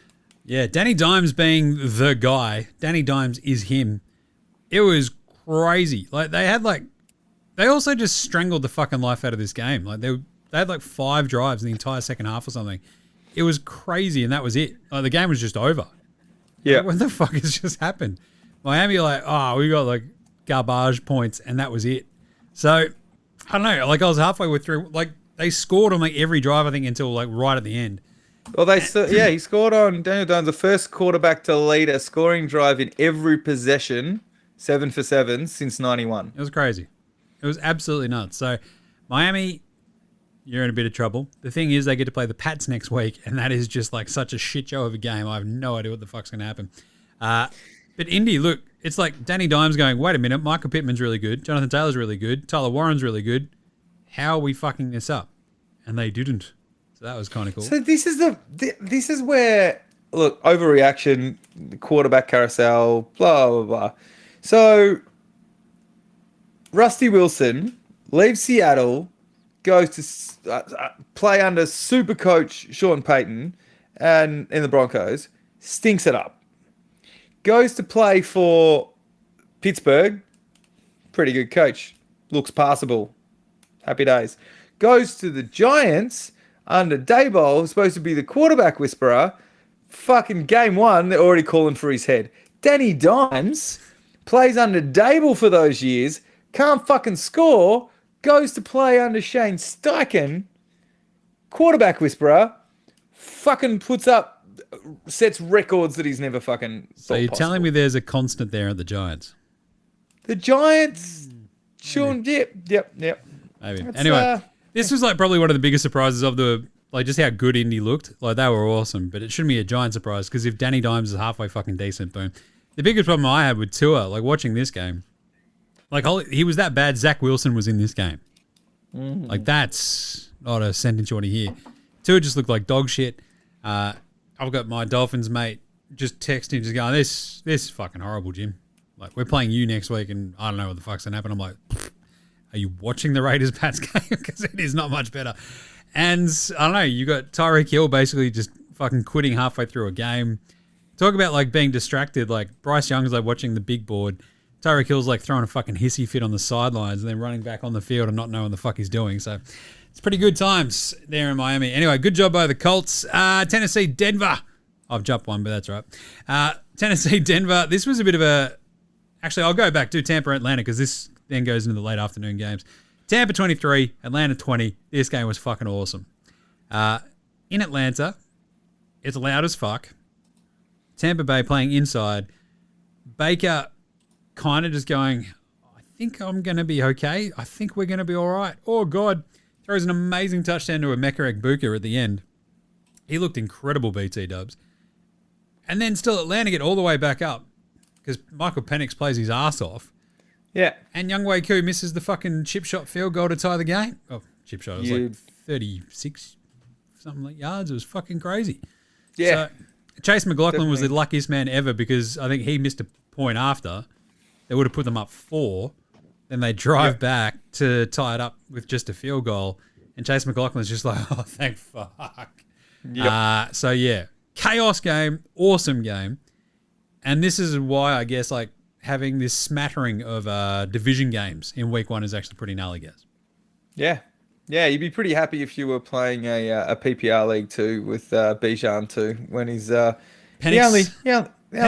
Yeah, Danny Dimes being the guy. Danny Dimes is him. It was crazy. Like, they also just strangled the fucking life out of this game. Like, they had like 5 drives in the entire second half or something. It was crazy, and that was it. Like, the game was just over. Yeah. Like, what the fuck has just happened? Miami we got like garbage points, and that was it. So, I don't know. Like, I was halfway through. Like, they scored on like every drive, I think, until like right at the end. Well, he scored on Daniel Jones, the first quarterback to lead a scoring drive in every possession, 7 for 7 since 91. It was crazy. It was absolutely nuts. So, Miami, you're in a bit of trouble. The thing is, they get to play the Pats next week, and that is just like such a shit show of a game. I have no idea what the fuck's going to happen. But Indy, look, it's like Danny Dimes going, wait a minute, Michael Pittman's really good, Jonathan Taylor's really good, Tyler Warren's really good. How are we fucking this up? And they didn't. So that was kind of cool. So this is where, look, overreaction, quarterback carousel, blah, blah, blah. So Rusty Wilson leaves Seattle, goes to play under Supercoach Sean Payton and in the Broncos, stinks it up. Goes to play for Pittsburgh, pretty good coach, looks passable, happy days. Goes to the Giants under Daboll, who's supposed to be the quarterback whisperer. Fucking game one, they're already calling for his head. Danny Dimes plays under Daboll for those years, can't fucking score, goes to play under Shane Steichen, quarterback whisperer, fucking sets records that he's never fucking So you're telling me there's a constant there at the Giants? The Giants, Sean, yep. Maybe. That's, anyway, this was like probably one of the biggest surprises of just how good Indy looked. Like, they were awesome, but it shouldn't be a giant surprise because if Danny Dimes is halfway fucking decent, boom. The biggest problem I had with Tua, like watching this game, like he was that bad. Zach Wilson was in this game. Like, that's not a sentence you want to hear. Tua just looked like dog shit. I've got my Dolphins mate just texting, just going, this is fucking horrible, Jim. Like, we're playing you next week, and I don't know what the fuck's going to happen. I'm like, are you watching the Raiders-Pats game? Because it is not much better. And I don't know, you got Tyreek Hill basically just fucking quitting halfway through a game. Talk about, like, being distracted. Like, Bryce Young's, like, watching the big board. Tyreek Hill's, like, throwing a fucking hissy fit on the sidelines and then running back on the field and not knowing the fuck he's doing. So, it's pretty good times there in Miami. Anyway, good job by the Colts. Tennessee, Denver. I've jumped one, but that's right. Tennessee, Denver. This was a bit of a... Actually, I'll go back to Tampa, Atlanta, because this then goes into the late afternoon games. Tampa 23, Atlanta 20. This game was fucking awesome. In Atlanta, it's loud as fuck. Tampa Bay playing inside. Baker kind of just going, I think I'm going to be okay. I think we're going to be all right. Oh, God. Throws an amazing touchdown to Emeka Egbuka at the end. He looked incredible, BT Dubs. And then still Atlanta get all the way back up because Michael Penix plays his ass off. Yeah. And Younghoe Koo misses the fucking chip shot field goal to tie the game. Oh, chip shot. It was like 36 something like yards. It was fucking crazy. Yeah. So Chase McLaughlin was the Definitely. luckiest man ever because I think he missed a point after. They would have put them up 4. Then they drive back to tie it up with just a field goal. And Chase McLaughlin's just like, oh, thank fuck. Yep. So, yeah. Chaos game. Awesome game. And this is why I guess like having this smattering of division games in week 1 is actually pretty gnarly, guys. Yeah. Yeah, you'd be pretty happy if you were playing a PPR league too with Bijan too when he's he only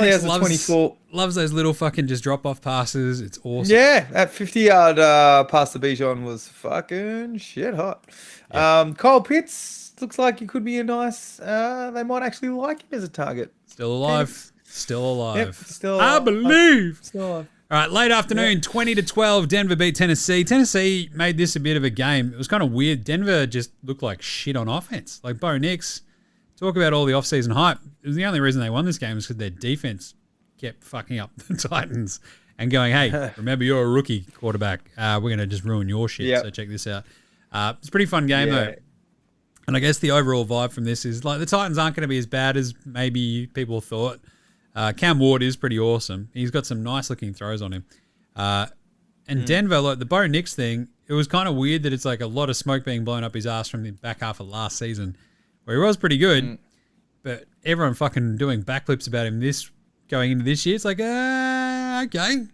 has a 24. Loves those little fucking just drop off passes. It's awesome. Yeah, that 50-yard pass to Bijan was fucking shit hot. Yeah. Kyle Pitts looks like he could be a nice. They might actually like him as a target. Still alive. Still alive. Yep, still I alive. believe. Still alive. All right, late afternoon, 20-12, Denver beat Tennessee. Tennessee made this a bit of a game. It was kind of weird. Denver just looked like shit on offense. Like Bo Nix, talk about all the offseason hype. It was the only reason they won this game was because their defense kept fucking up the Titans and going, hey, remember you're a rookie quarterback. We're going to just ruin your shit. Yep. So check this out. It's a pretty fun game though. And I guess the overall vibe from this is like the Titans aren't going to be as bad as maybe people thought. Cam Ward is pretty awesome. He's got some nice looking throws on him. And Denver, like the Bo Nix thing, it was kind of weird that it's like a lot of smoke being blown up his ass from the back half of last season where he was pretty good, but everyone fucking doing backflips about him this going into this year. It's like, okay.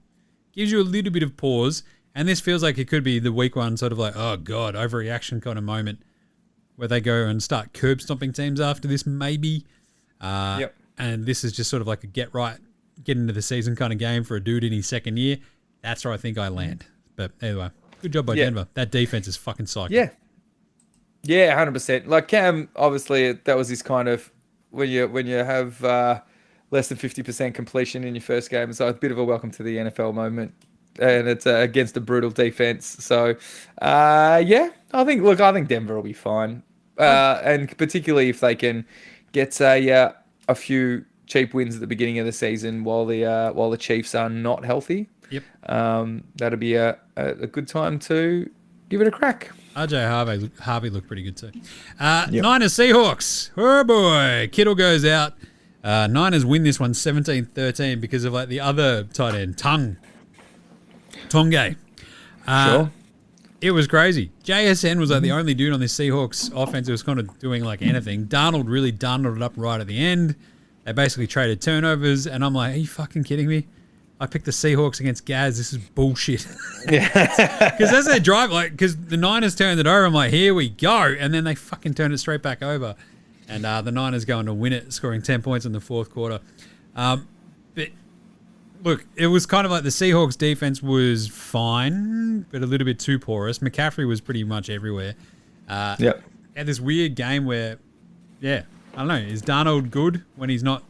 Gives you a little bit of pause. And this feels like it could be the week 1 sort of like, oh God, overreaction kind of moment where they go and start curb stomping teams after this maybe. And this is just sort of like a get into the season kind of game for a dude in his second year. That's where I think I land. But anyway, good job by Denver. That defense is fucking psycho. Yeah. Yeah, 100%. Like Cam, obviously, that was his kind of when you have less than 50% completion in your first game. So a bit of a welcome to the NFL moment, and it's against a brutal defense. So I think Denver will be fine, and particularly if they can get a few cheap wins at the beginning of the season while the Chiefs are not healthy. Yep. That'll be a good time to give it a crack. RJ Harvey looked pretty good too. Niners Seahawks. Oh boy. Kittle goes out. Niners win this one 17-13 because of like the other tight end, Tongue. Sure. It was crazy. JSN was like the only dude on this Seahawks offense who was kind of doing like anything. Darnold really darnolded it up right at the end. They basically traded turnovers, and I'm like, are you fucking kidding me? I picked the Seahawks against Gaz. This is bullshit. Because as they drive, because the Niners turned it over, I'm like, here we go. And then they fucking turned it straight back over. And the Niners going to win it, scoring 10 points in the fourth quarter. But look, it was kind of like the Seahawks defense was fine, but a little bit too porous. McCaffrey was pretty much everywhere. Had this weird game where, I don't know, is Darnold good when he's not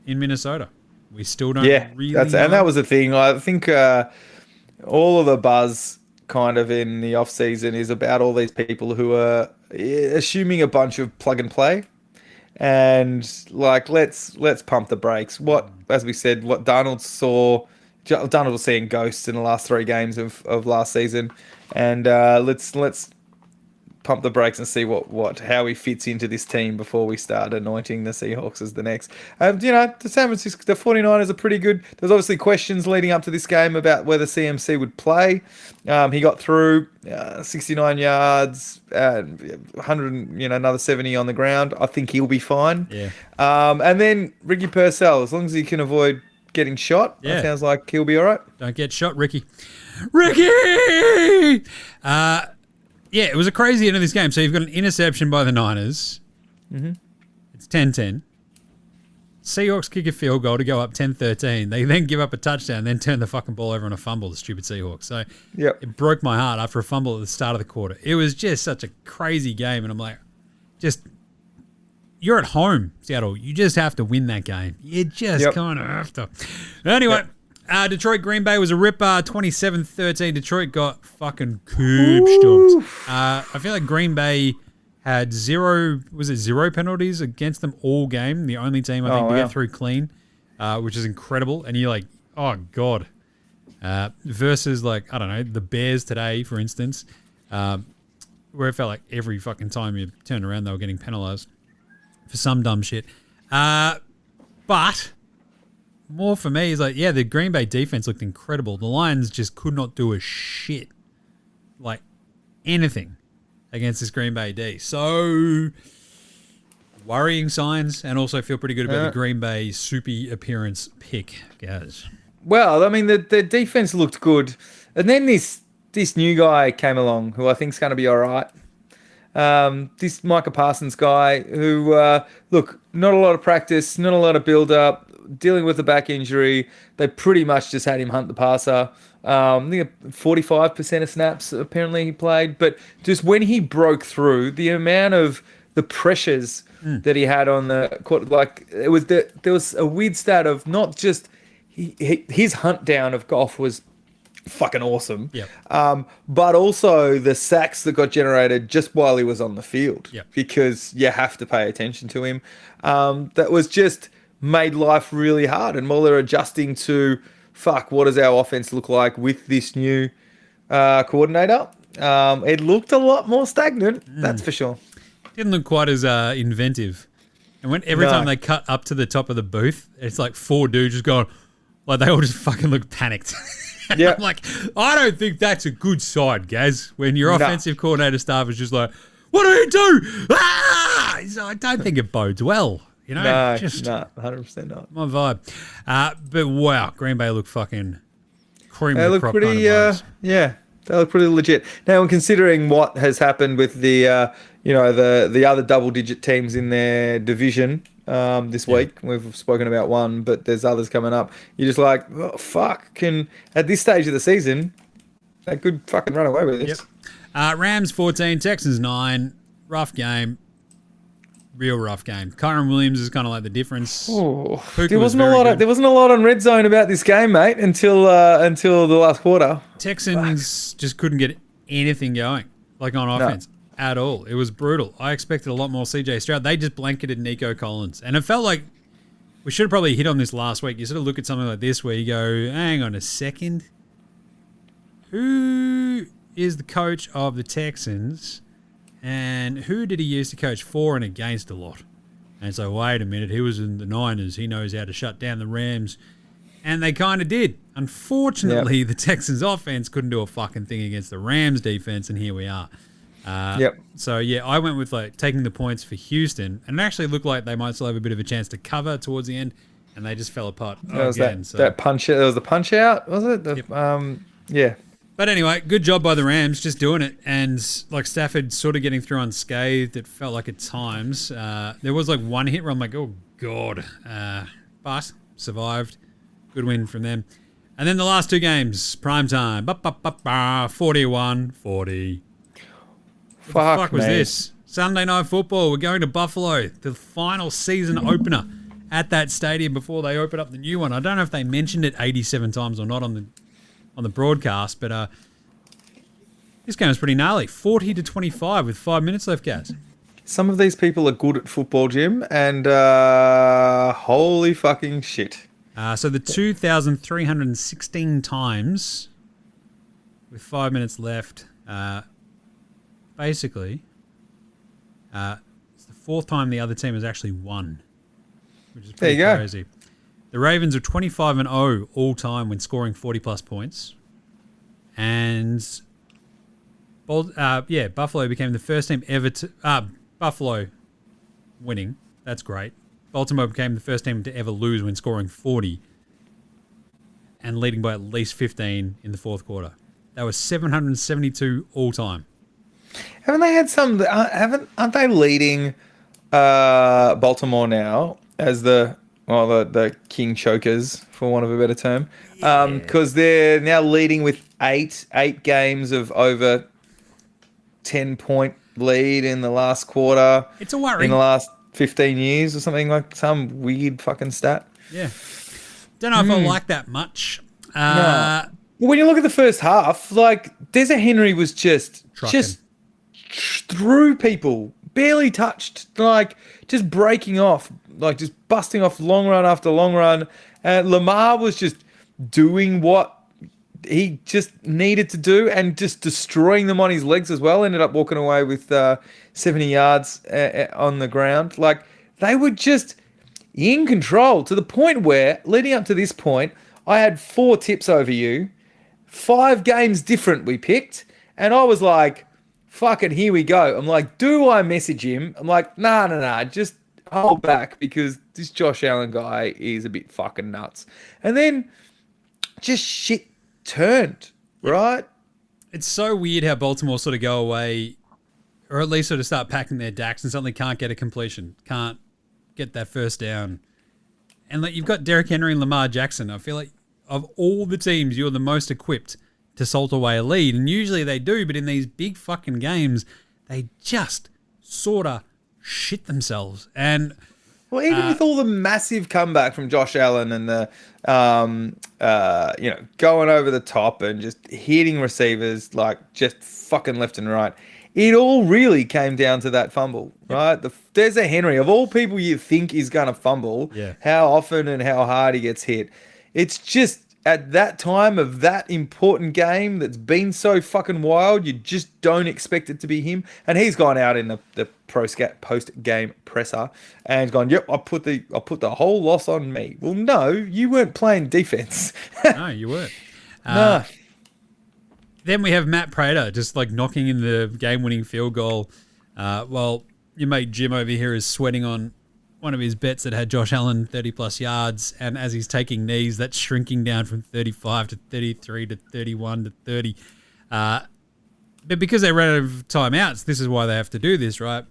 in Minnesota? We still don't really know. And that was the thing. I think all of the buzz kind of in the off season is about all these people who are assuming a bunch of plug and play, and like let's pump the brakes. What, as we said, what Darnold was seeing ghosts in the last 3 games of last season, and let's pump the brakes and see how he fits into this team before we start anointing the Seahawks as the next. The San Francisco, the 49ers are pretty good. There's obviously questions leading up to this game about whether CMC would play. He got through 69 yards, 100, another 70 on the ground. I think he'll be fine. Yeah. And then Ricky Purcell, as long as he can avoid getting shot, it sounds like he'll be all right. Don't get shot, Ricky. Ricky! Yeah, it was a crazy end of this game. So you've got an interception by the Niners. Mm-hmm. It's 10-10. Seahawks kick a field goal to go up 10-13. They then give up a touchdown, then turn the fucking ball over on a fumble, the stupid Seahawks. So It broke my heart after a fumble at the start of the quarter. It was just such a crazy game. And I'm like, you're at home, Seattle. You just have to win that game. You just kind of have to. Anyway. Detroit Green Bay was a ripper, 27-13. Detroit got fucking stomped. I feel like Green Bay had zero penalties against them all game. The only team I think to get through clean, which is incredible. And you're like, oh God. Versus like, I don't know, the Bears today, for instance, where it felt like every fucking time you turned around, they were getting penalized for some dumb shit. But more for me is like, the Green Bay defense looked incredible. The Lions just could not do a shit, like anything, against this Green Bay D. So, worrying signs, and also feel pretty good about the Green Bay soupy appearance pick, guys. Well, I mean, the defense looked good. And then this new guy came along who I think is going to be all right. This Micah Parsons guy who, look, not a lot of practice, not a lot of build-up, dealing with a back injury. They pretty much just had him hunt the passer. I think 45% of snaps apparently he played. But just when he broke through, the amount of the pressures that he had on the court, like there was a weird stat of not just his hunt down of Goff was fucking awesome. But also the sacks that got generated just while he was on the field. Because you have to pay attention to him. That was just made life really hard. And while they're adjusting to, what does our offense look like with this new coordinator? It looked a lot more stagnant, that's for sure. Didn't look quite as inventive. And every time they cut up to the top of the booth, it's like 4 dudes just going, like they all just fucking look panicked. I'm like, I don't think that's a good sign, Gaz, when your offensive coordinator staff is just like, what do you do? So I don't think it bodes well. No, 100% not. My vibe. But wow, Green Bay look fucking cream. They look pretty, they look pretty legit. Now, considering what has happened with the other double-digit teams in their division this week, we've spoken about one, but there's others coming up. You're just like, oh, fuck! At this stage of the season, they could fucking run away with this. Rams 14, Texans 9. Rough game. Real rough game. Kyron Williams is kind of like the difference. There wasn't a lot on red zone about this game, mate, until the last quarter. Texans just couldn't get anything going, like on offense at all. It was brutal. I expected a lot more CJ Stroud. They just blanketed Nico Collins, and it felt like we should have probably hit on this last week. You sort of look at something like this where you go, hang on a second, who is the coach of the Texans? And who did he use to coach for and against a lot? And so, wait a minute, he was in the Niners. He knows how to shut down the Rams. And they kind of did. Unfortunately, the Texans offense couldn't do a fucking thing against the Rams defense, and here we are. So, I went with taking the points for Houston, and it actually looked like they might still have a bit of a chance to cover towards the end, and they just fell apart again. That punch out. There was the punch out, was it? But anyway, good job by the Rams just doing it. And Stafford sort of getting through unscathed, it felt like at times. There was one hit where I'm like, oh, God. But survived. Good win from them. And then the last 2 games, prime time. 41-40. What the fuck was this? Sunday Night Football. We're going to Buffalo. The final season opener at that stadium before they open up the new one. I don't know if they mentioned it 87 times or not on the on the broadcast, but this game was pretty gnarly. 40-25 with 5 minutes left, Gaz. Some of these people are good at football, Jim, and holy fucking shit. So the 2,316 times with 5 minutes left, basically, it's the fourth time the other team has actually won, which is pretty crazy. The Ravens are 25-0 all time when scoring 40-plus points. And Buffalo became the first team ever to... Buffalo winning. That's great. Baltimore became the first team to ever lose when scoring 40 and leading by at least 15 in the fourth quarter. That was 772 all time. Haven't they had some... Aren't they leading Baltimore now as the king chokers, for want of a better term? Because they're now leading with eight games of over 10-point lead in the last quarter. It's a worry. In the last 15 years or something, like some weird fucking stat. Yeah. Don't know if I like that much. No. When you look at the first half, like, Desert Henry was just through people, barely touched, like, just breaking off, like, just busting off long run after long run. Lamar was just doing what he just needed to do and just destroying them on his legs as well. Ended up walking away with 70 yards on the ground. Like, they were just in control to the point where, leading up to this point, I had 4 tips over you, 5 games different we picked, and I was like, fuck it, here we go. I'm like, do I message him? I'm like, nah, just hold back because this Josh Allen guy is a bit fucking nuts. And then just shit turned, right? It's so weird how Baltimore sort of go away, or at least sort of start packing their decks and suddenly can't get a completion, can't get that first down. And like, you've got Derrick Henry and Lamar Jackson. I feel like of all the teams, you're the most equipped to salt away a lead. And usually they do, but in these big fucking games, they just sort of shit themselves. And well, even with all the massive comeback from Josh Allen and the, going over the top and just hitting receivers like just fucking left and right, it all really came down to that fumble, right? There's a Henry. Of all people you think is going to fumble, how often and how hard he gets hit. It's just at that time of that important game that's been so fucking wild, you just don't expect it to be him. And he's gone out in the post-game presser and gone, yep, I'll put the whole loss on me. Well, no, you weren't playing defense. No, you weren't. No. Then we have Matt Prater just like knocking in the game-winning field goal while your mate Jim over here is sweating on one of his bets that had Josh Allen 30-plus yards, and as he's taking knees, that's shrinking down from 35 to 33 to 31 to 30. But because they ran out of timeouts, this is why they have to do this, right?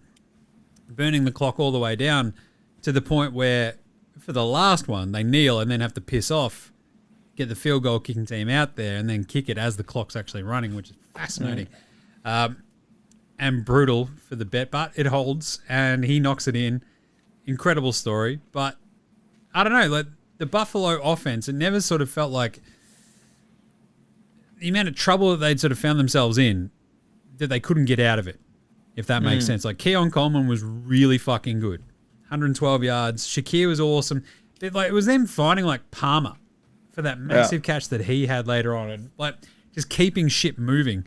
Burning the clock all the way down to the point where, for the last one, they kneel and then have to piss off, get the field goal kicking team out there, and then kick it as the clock's actually running, which is fascinating. And brutal for the bet, but it holds, and he knocks it in. Incredible story, but I don't know, like the Buffalo offense, it never sort of felt like the amount of trouble that they'd sort of found themselves in, that they couldn't get out of it, if that makes sense. Like Keon Coleman was really fucking good. 112 yards. Shakir was awesome. It was them finding like Palmer for that massive catch that he had later on, and like just keeping shit moving.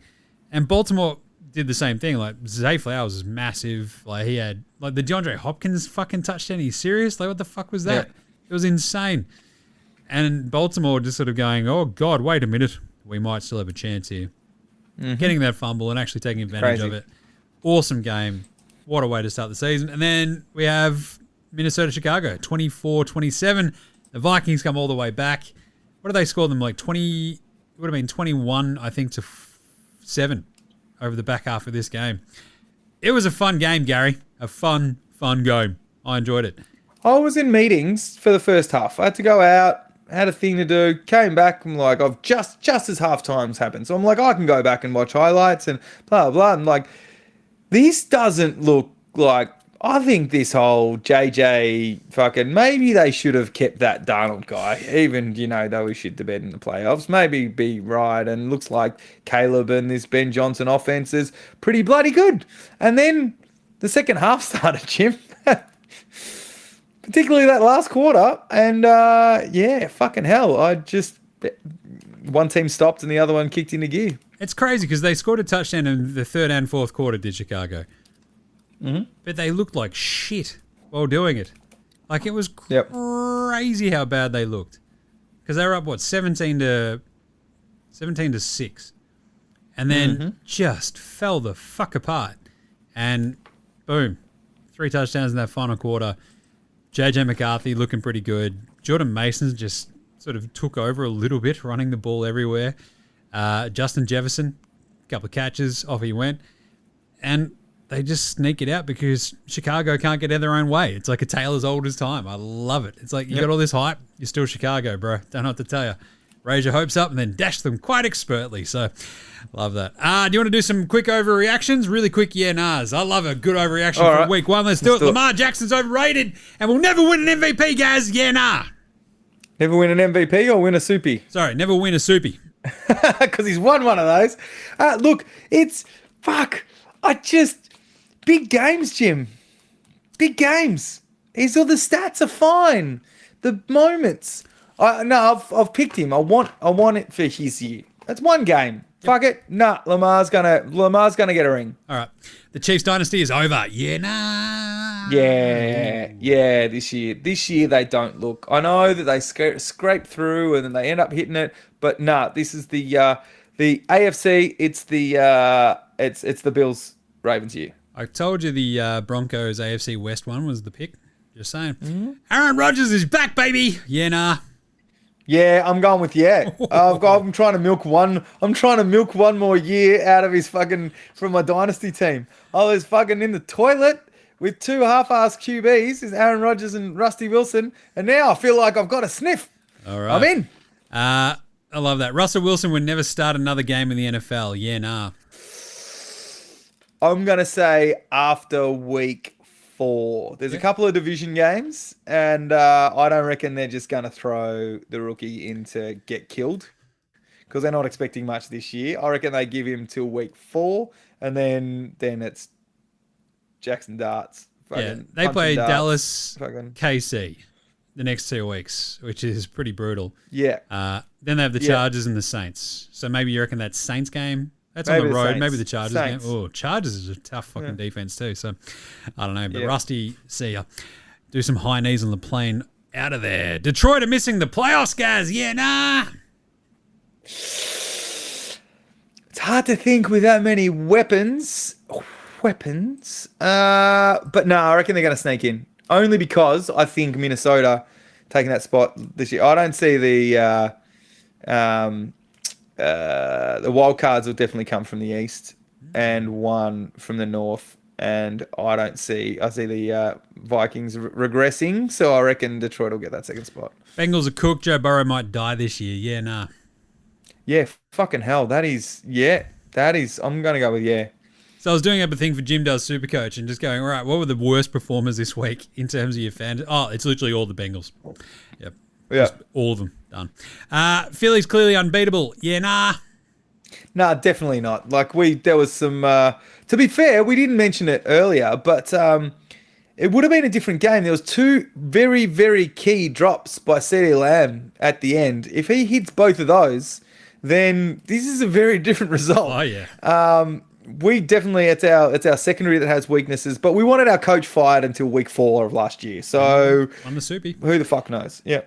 And Baltimore did the same thing. Like Zay Flowers is massive. Like he had like the DeAndre Hopkins fucking touchdown. Are you serious? Like what the fuck was that? Yeah. It was insane. And Baltimore just sort of going, oh God, wait a minute. We might still have a chance here. Getting that fumble and actually taking advantage of it. Awesome game. What a way to start the season. And then we have Minnesota-Chicago, 24-27. The Vikings come all the way back. What did they score them? Like 20, it would have been 21, I think, to 7 over the back half of this game. It was a fun game, Gary. A fun game. I enjoyed it. I was in meetings for the first half. I had to go out, had a thing to do, came back. I'm like, I've just as half times happened. So I'm like, I can go back and watch highlights and blah, blah. And like, this doesn't look like I think this whole JJ fucking, maybe they should have kept that Darnold guy, even, though he shit the bed in the playoffs. Maybe be right. And looks like Caleb and this Ben Johnson offense is pretty bloody good. And then the second half started, Jim. Particularly that last quarter. And fucking hell. One team stopped and the other one kicked into gear. It's crazy because they scored a touchdown in the third and fourth quarter, did Chicago. Mm-hmm. But they looked like shit while doing it. Like, it was crazy how bad they looked. Because they were up, 17 to 6. And then just fell the fuck apart. And boom, 3 touchdowns in that final quarter. JJ McCarthy looking pretty good. Jordan Mason just sort of took over a little bit, running the ball everywhere. Justin Jefferson, a couple of catches, off he went. And they just sneak it out because Chicago can't get out of their own way. It's like a tale as old as time. I love it. It's like you got all this hype. You're still Chicago, bro. Don't know what to tell you. Raise your hopes up and then dash them quite expertly. So, love that. Do you want to do some quick overreactions? Really quick yeah-nahs. I love a good overreaction for week one. Let's do it. Lamar Jackson's overrated and will never win an MVP, Gaz. Yeah-nah. Never win an MVP or win a soupy? Sorry, never win a soupy. Because he's won one of those. Look, it's... Fuck. Big games, Jim. Big games. The stats are fine. The moments. I've picked him. I want it for his year. That's one game. Yep. Fuck it. Nah, Lamar's gonna get a ring. All right. The Chiefs dynasty is over. Yeah, nah. Yeah. This year they don't look. I know that they scrape through and then they end up hitting it, but nah. This is the AFC. It's the Bills Ravens year. I told you the Broncos AFC West one was the pick. Just saying. Mm-hmm. Aaron Rodgers is back, baby. Yeah, nah. Yeah, I'm going with yeah. I'm trying to milk one. I'm trying to milk one more year out of his from my dynasty team. I was fucking in the toilet with 2 half-ass QBs, is Aaron Rodgers and Rusty Wilson, and now I feel like I've got a sniff. All right, I'm in. I love that. Russell Wilson would never start another game in the NFL. Yeah, nah. I'm gonna say after week 4. There's a couple of division games, and I don't reckon they're just going to throw the rookie in to get killed because they're not expecting much this year. I reckon they give him till week 4, and then it's Jackson darts. They play Dallas, KC the next 2 weeks, which is pretty brutal. Yeah. Then they have the Chargers and the Saints. So maybe you reckon that Saints game... That's maybe on the road. Saints. Maybe the Chargers game. Oh, Chargers is a tough fucking defense too. So, I don't know. But Rusty, see ya. Do some high knees on the plane out of there. Detroit are missing the playoffs, guys. Yeah, nah. It's hard to think with that many weapons. But no, I reckon they're going to sneak in. Only because I think Minnesota taking that spot this year. I don't see the wild cards will definitely come from the east and one from the north. And I see the Vikings regressing. So I reckon Detroit will get that second spot. Bengals are cooked. Joe Burrow might die this year. Yeah, nah. Yeah, fucking hell. That is, I'm going to go with yeah. So I was doing a thing for Jim Does Supercoach and just going, all right, what were the worst performers this week in terms of your fans? Oh, it's literally all the Bengals. Yep. Yeah. Just all of them. Done. Philly's clearly unbeatable. Yeah, nah. Nah, definitely not. There was some, to be fair, we didn't mention it earlier, but it would have been a different game. There was 2 very, very key drops by CeeDee Lamb at the end. If he hits both of those, then this is a very different result. Oh, yeah. We definitely, it's our secondary that has weaknesses, but we wanted our coach fired until week 4 of last year. So I'm the soupy. Who the fuck knows? Yeah.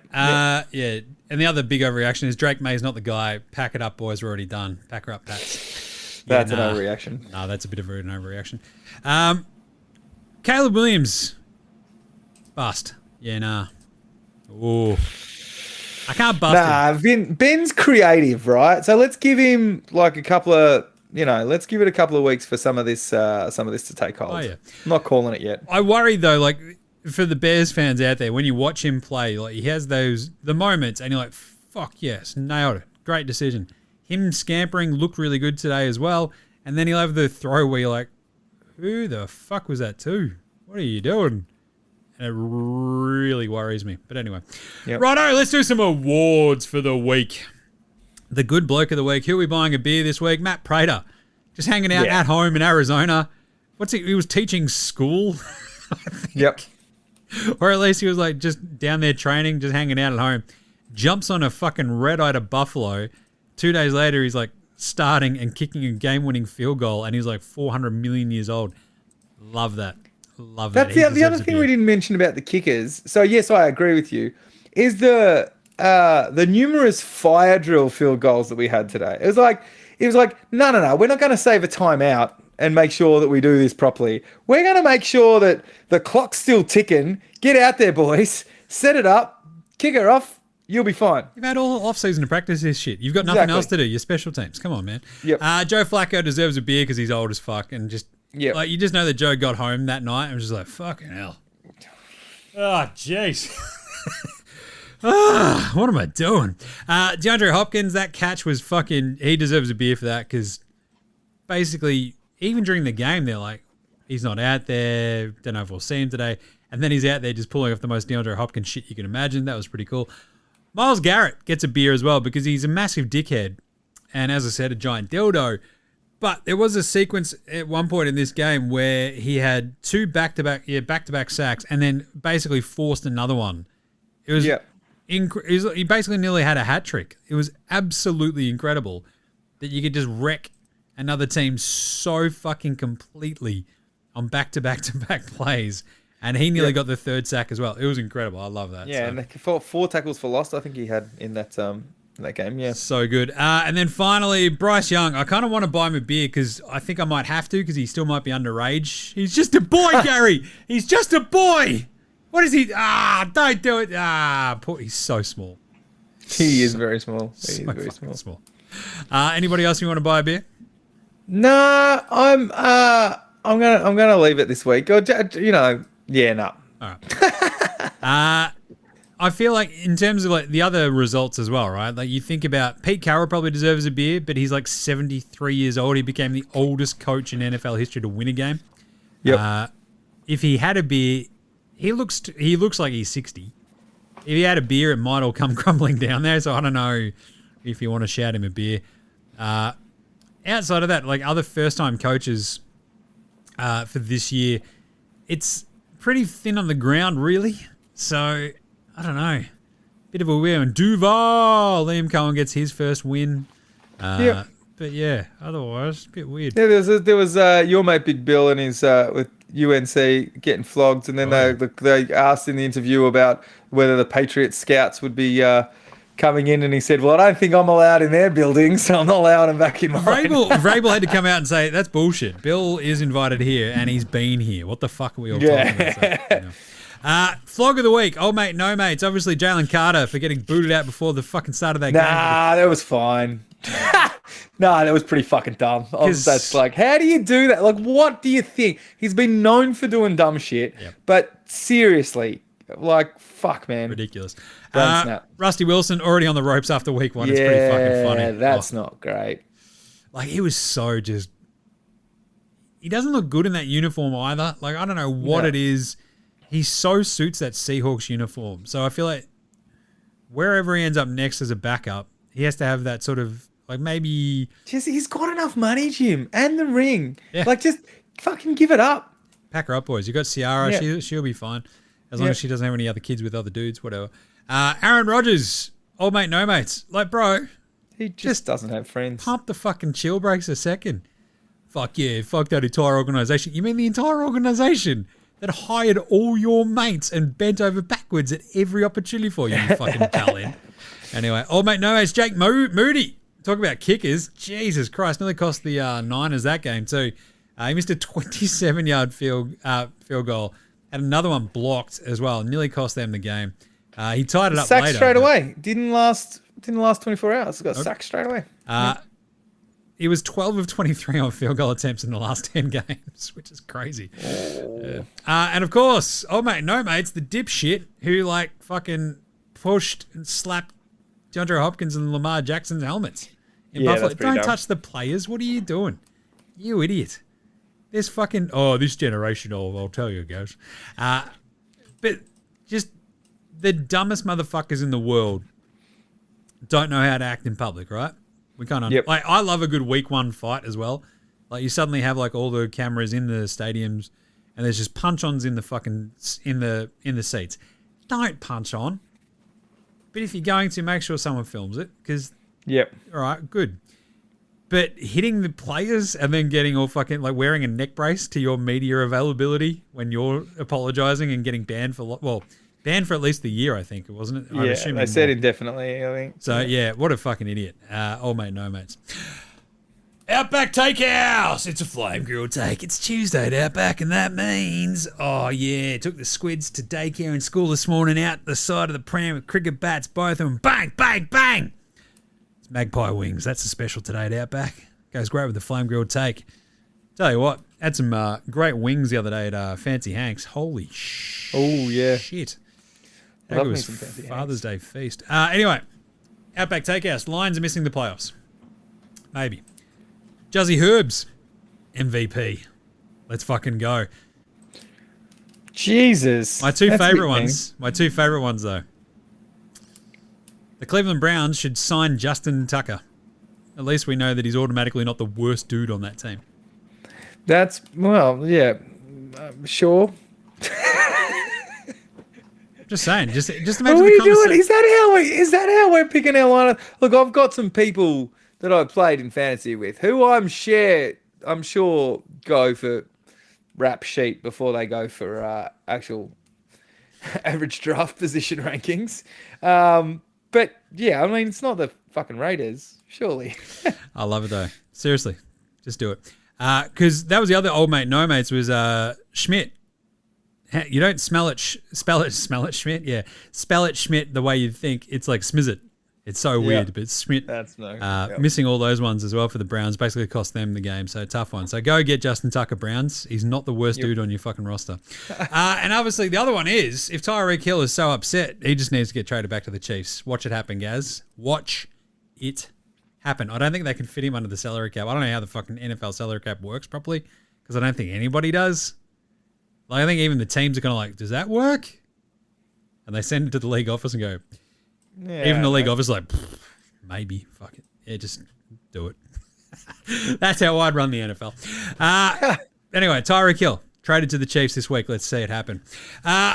Yeah. And the other big overreaction is Drake May's not the guy. Pack it up, boys. We're already done. Pack her up, Pats. That's an overreaction. No, that's a bit of an overreaction. Caleb Williams. Bust. Yeah, nah. Ooh. I can't bust him. Ben's creative, right? So let's give him a couple of... let's give it a couple of weeks for some of this to take hold. Oh, yeah. I'm not calling it yet. I worry, though, for the Bears fans out there, when you watch him play, he has the moments, and you're like, fuck yes, nailed it. Great decision. Him scampering looked really good today as well, and then he'll have the throw where you're like, who the fuck was that to? What are you doing? And it really worries me. But anyway. Yep. Righto, let's do some awards for the week. The good bloke of the week. Who are we buying a beer this week? Matt Prater. Just hanging out at home in Arizona. He was teaching school. Yep. Or at least he was like just down there training, just hanging out at home. Jumps on a fucking red-eye to Buffalo. 2 days later, he's like starting and kicking a game-winning field goal, and he's like 400 million years old. Love that. Love that. That's the other thing we didn't mention about the kickers. So yes, I agree with you. Is the numerous fire drill field goals that we had today? It was like no. We're not going to save a timeout and make sure that we do this properly. We're going to make sure that the clock's still ticking. Get out there, boys. Set it up. Kick her off. You'll be fine. You've had all off-season to practice this shit. You've got nothing else to do. Your special teams. Come on, man. Yep. Joe Flacco deserves a beer because he's old as fuck and just like you just know that Joe got home that night and was just like, fucking hell. Oh, jeez. What am I doing? DeAndre Hopkins, that catch was fucking... He deserves a beer for that because basically, even during the game, they're like, he's not out there. Don't know if we'll see him today. And then he's out there just pulling off the most DeAndre Hopkins shit you can imagine. That was pretty cool. Myles Garrett gets a beer as well because he's a massive dickhead. And as I said, a giant dildo. But there was a sequence at one point in this game where he had two back-to-back sacks and then basically forced another one. It was... he basically nearly had a hat trick. It was absolutely incredible that you could just wreck another team so fucking completely on back-to-back plays. And he nearly got the third sack as well. It was incredible. I love that. Yeah, and four tackles for loss, I think he had in that game. Yeah. So good. And then finally, Bryce Young. I kind of want to buy him a beer because I think I might have to because he still might be underage. He's just a boy, Gary. He's just a boy. What is he? Don't do it. He's so small. He is very small. He is very small. Anybody else you want to buy a beer? No, I'm gonna leave it this week. Or, no. All right. I feel like in terms of like the other results as well, right? Like you think about Pete Carroll probably deserves a beer, but he's like 73 years old. He became the oldest coach in NFL history to win a game. Yep. If he had a beer. He looks like he's 60. If he had a beer, it might all come crumbling down there. So I don't know if you want to shout him a beer. Outside of that, like other first-time coaches for this year, it's pretty thin on the ground, really. So I don't know. Bit of a weird one. Duval. Liam Cohen gets his first win. But yeah, otherwise, a bit weird. Yeah, there was your mate Big Bill and his with UNC getting flogged, and then they asked in the interview about whether the Patriots scouts would be coming in, and he said, "Well, I don't think I'm allowed in their building, so I'm not allowing them back in mine." Vrabel had to come out and say, "That's bullshit. Bill is invited here, and he's been here. What the fuck are we all talking about?" Flog of the week. Old mate, no mates. Obviously, Jalen Carter for getting booted out before the fucking start of that game. Nah, that was fine. Nah, that was pretty fucking dumb. That's like, how do you do that? Like, what do you think? He's been known for doing dumb shit, but seriously, like, fuck, man. Ridiculous. Rusty Wilson already on the ropes after week one. It's pretty fucking funny. Yeah, that's not great. Like, he was so just... He doesn't look good in that uniform either. Like, I don't know what it is. He so suits that Seahawks uniform. So I feel like wherever he ends up next as a backup, he has to have that sort of... Like maybe... He's got enough money, Jim, and the ring. Yeah. Like, just fucking give it up. Pack her up, boys. You got Ciara. Yeah. She'll be fine. As long as she doesn't have any other kids with other dudes, whatever. Aaron Rodgers, old mate, no mates. Like, bro. He just doesn't have friends. Pump the fucking chill brakes a second. Fuck yeah. Fuck that entire organization. You mean the entire organization that hired all your mates and bent over backwards at every opportunity for you, you fucking bellend. Anyway, old mate, no mates, Jake Moody. Talk about kickers. Jesus Christ. Nearly cost the Niners that game too. He missed a 27-yard field goal. Had another one blocked as well. Nearly cost them the game. He tied it up later. Sacked straight away. Didn't last 24 hours. Got sacked straight away. He was 12 of 23 on field goal attempts in the last 10 games, which is crazy. And of course, old mate, no mates, the dipshit who like fucking pushed and slapped DeAndre Hopkins and Lamar Jackson's helmets in Buffalo. Don't touch the players. What are you doing? You idiot. There's fucking this generation. I'll tell you guys. But just the dumbest motherfuckers in the world don't know how to act in public, right? We kind of like. I love a good week one fight as well. Like you suddenly have like all the cameras in the stadiums, and there's just punch-ons in the fucking in the seats. Don't punch on. But if you're going to, make sure someone films it because. All right, good. But hitting the players and then getting all fucking like wearing a neck brace to your media availability when you're apologizing and getting banned for banned for at least a year, I think, wasn't it? Yeah, they said indefinitely, I think. So yeah, what a fucking idiot. Old mate, no mates. Outback Takehouse. It's a flame grill take. It's Tuesday at Outback, and that means, took the squids to daycare and school this morning out the side of the pram with cricket bats, both of them. Bang, bang, bang. It's magpie wings. That's a special today at Outback. Goes great with the flame grill take. Tell you what, had some great wings the other day at Fancy Hank's. Holy shit. Oh, yeah. Shit. I think it was Father's Day feast. Anyway, Outback Takehouse. Lions are missing the playoffs. Maybe. Juzzy Herbs, MVP. Let's fucking go. Jesus. My two favourite ones, though. The Cleveland Browns should sign Justin Tucker. At least we know that he's automatically not the worst dude on that team. That's, sure. Just saying. Just imagine what are you doing? Is that how we're picking our lineup? Look, I've got some people that I played in fantasy with who I'm sure go for rap sheet before they go for actual average draft position rankings. But yeah, I mean, it's not the fucking Raiders, surely. I love it though. Seriously, just do it. Because that was the other old mate, no mates, was Schmidt. You don't spell it Schmidt. Yeah, spell it Schmidt the way you think. It's like Smizzit. It's so weird, but Schmidt. That's no. Missing all those ones as well for the Browns basically cost them the game. So tough one. So go get Justin Tucker, Browns. He's not the worst dude on your fucking roster. And obviously the other one is if Tyreek Hill is so upset, he just needs to get traded back to the Chiefs. Watch it happen, Gaz. Watch it happen. I don't think they can fit him under the salary cap. I don't know how the fucking NFL salary cap works properly because I don't think anybody does. Like I think even the teams are kind of like, does that work? And they send it to the league office and go. Yeah, even the league office is like, maybe, fuck it. Yeah, just do it. That's how I'd run the NFL. Anyway, Tyreek Hill traded to the Chiefs this week. Let's see it happen.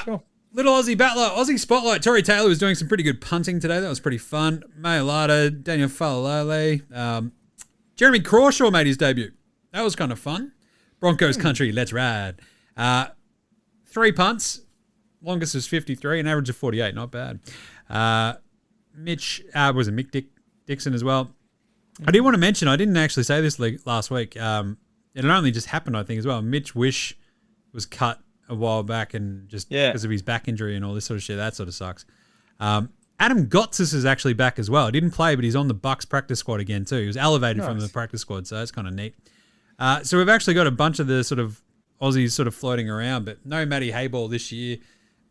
Sure. Little Aussie battler, Aussie Spotlight. Tory Taylor was doing some pretty good punting today. That was pretty fun. Mailata, Daniel Falalole. Jeremy Crawshaw made his debut. That was kind of fun. Broncos country, let's ride. 3 punts. Longest was 53, an average of 48. Not bad. Mick Dixon as well. I did want to mention, I didn't actually say this last week. It only just happened, I think, as well. Mitch Wish was cut a while back and just because of his back injury and all this sort of shit. That sort of sucks. Adam Gotsis is actually back as well. He didn't play, but he's on the Bucks practice squad again too. He was elevated from the practice squad, so that's kind of neat. So we've actually got a bunch of the sort of Aussies sort of floating around, but no Matty Hayball this year.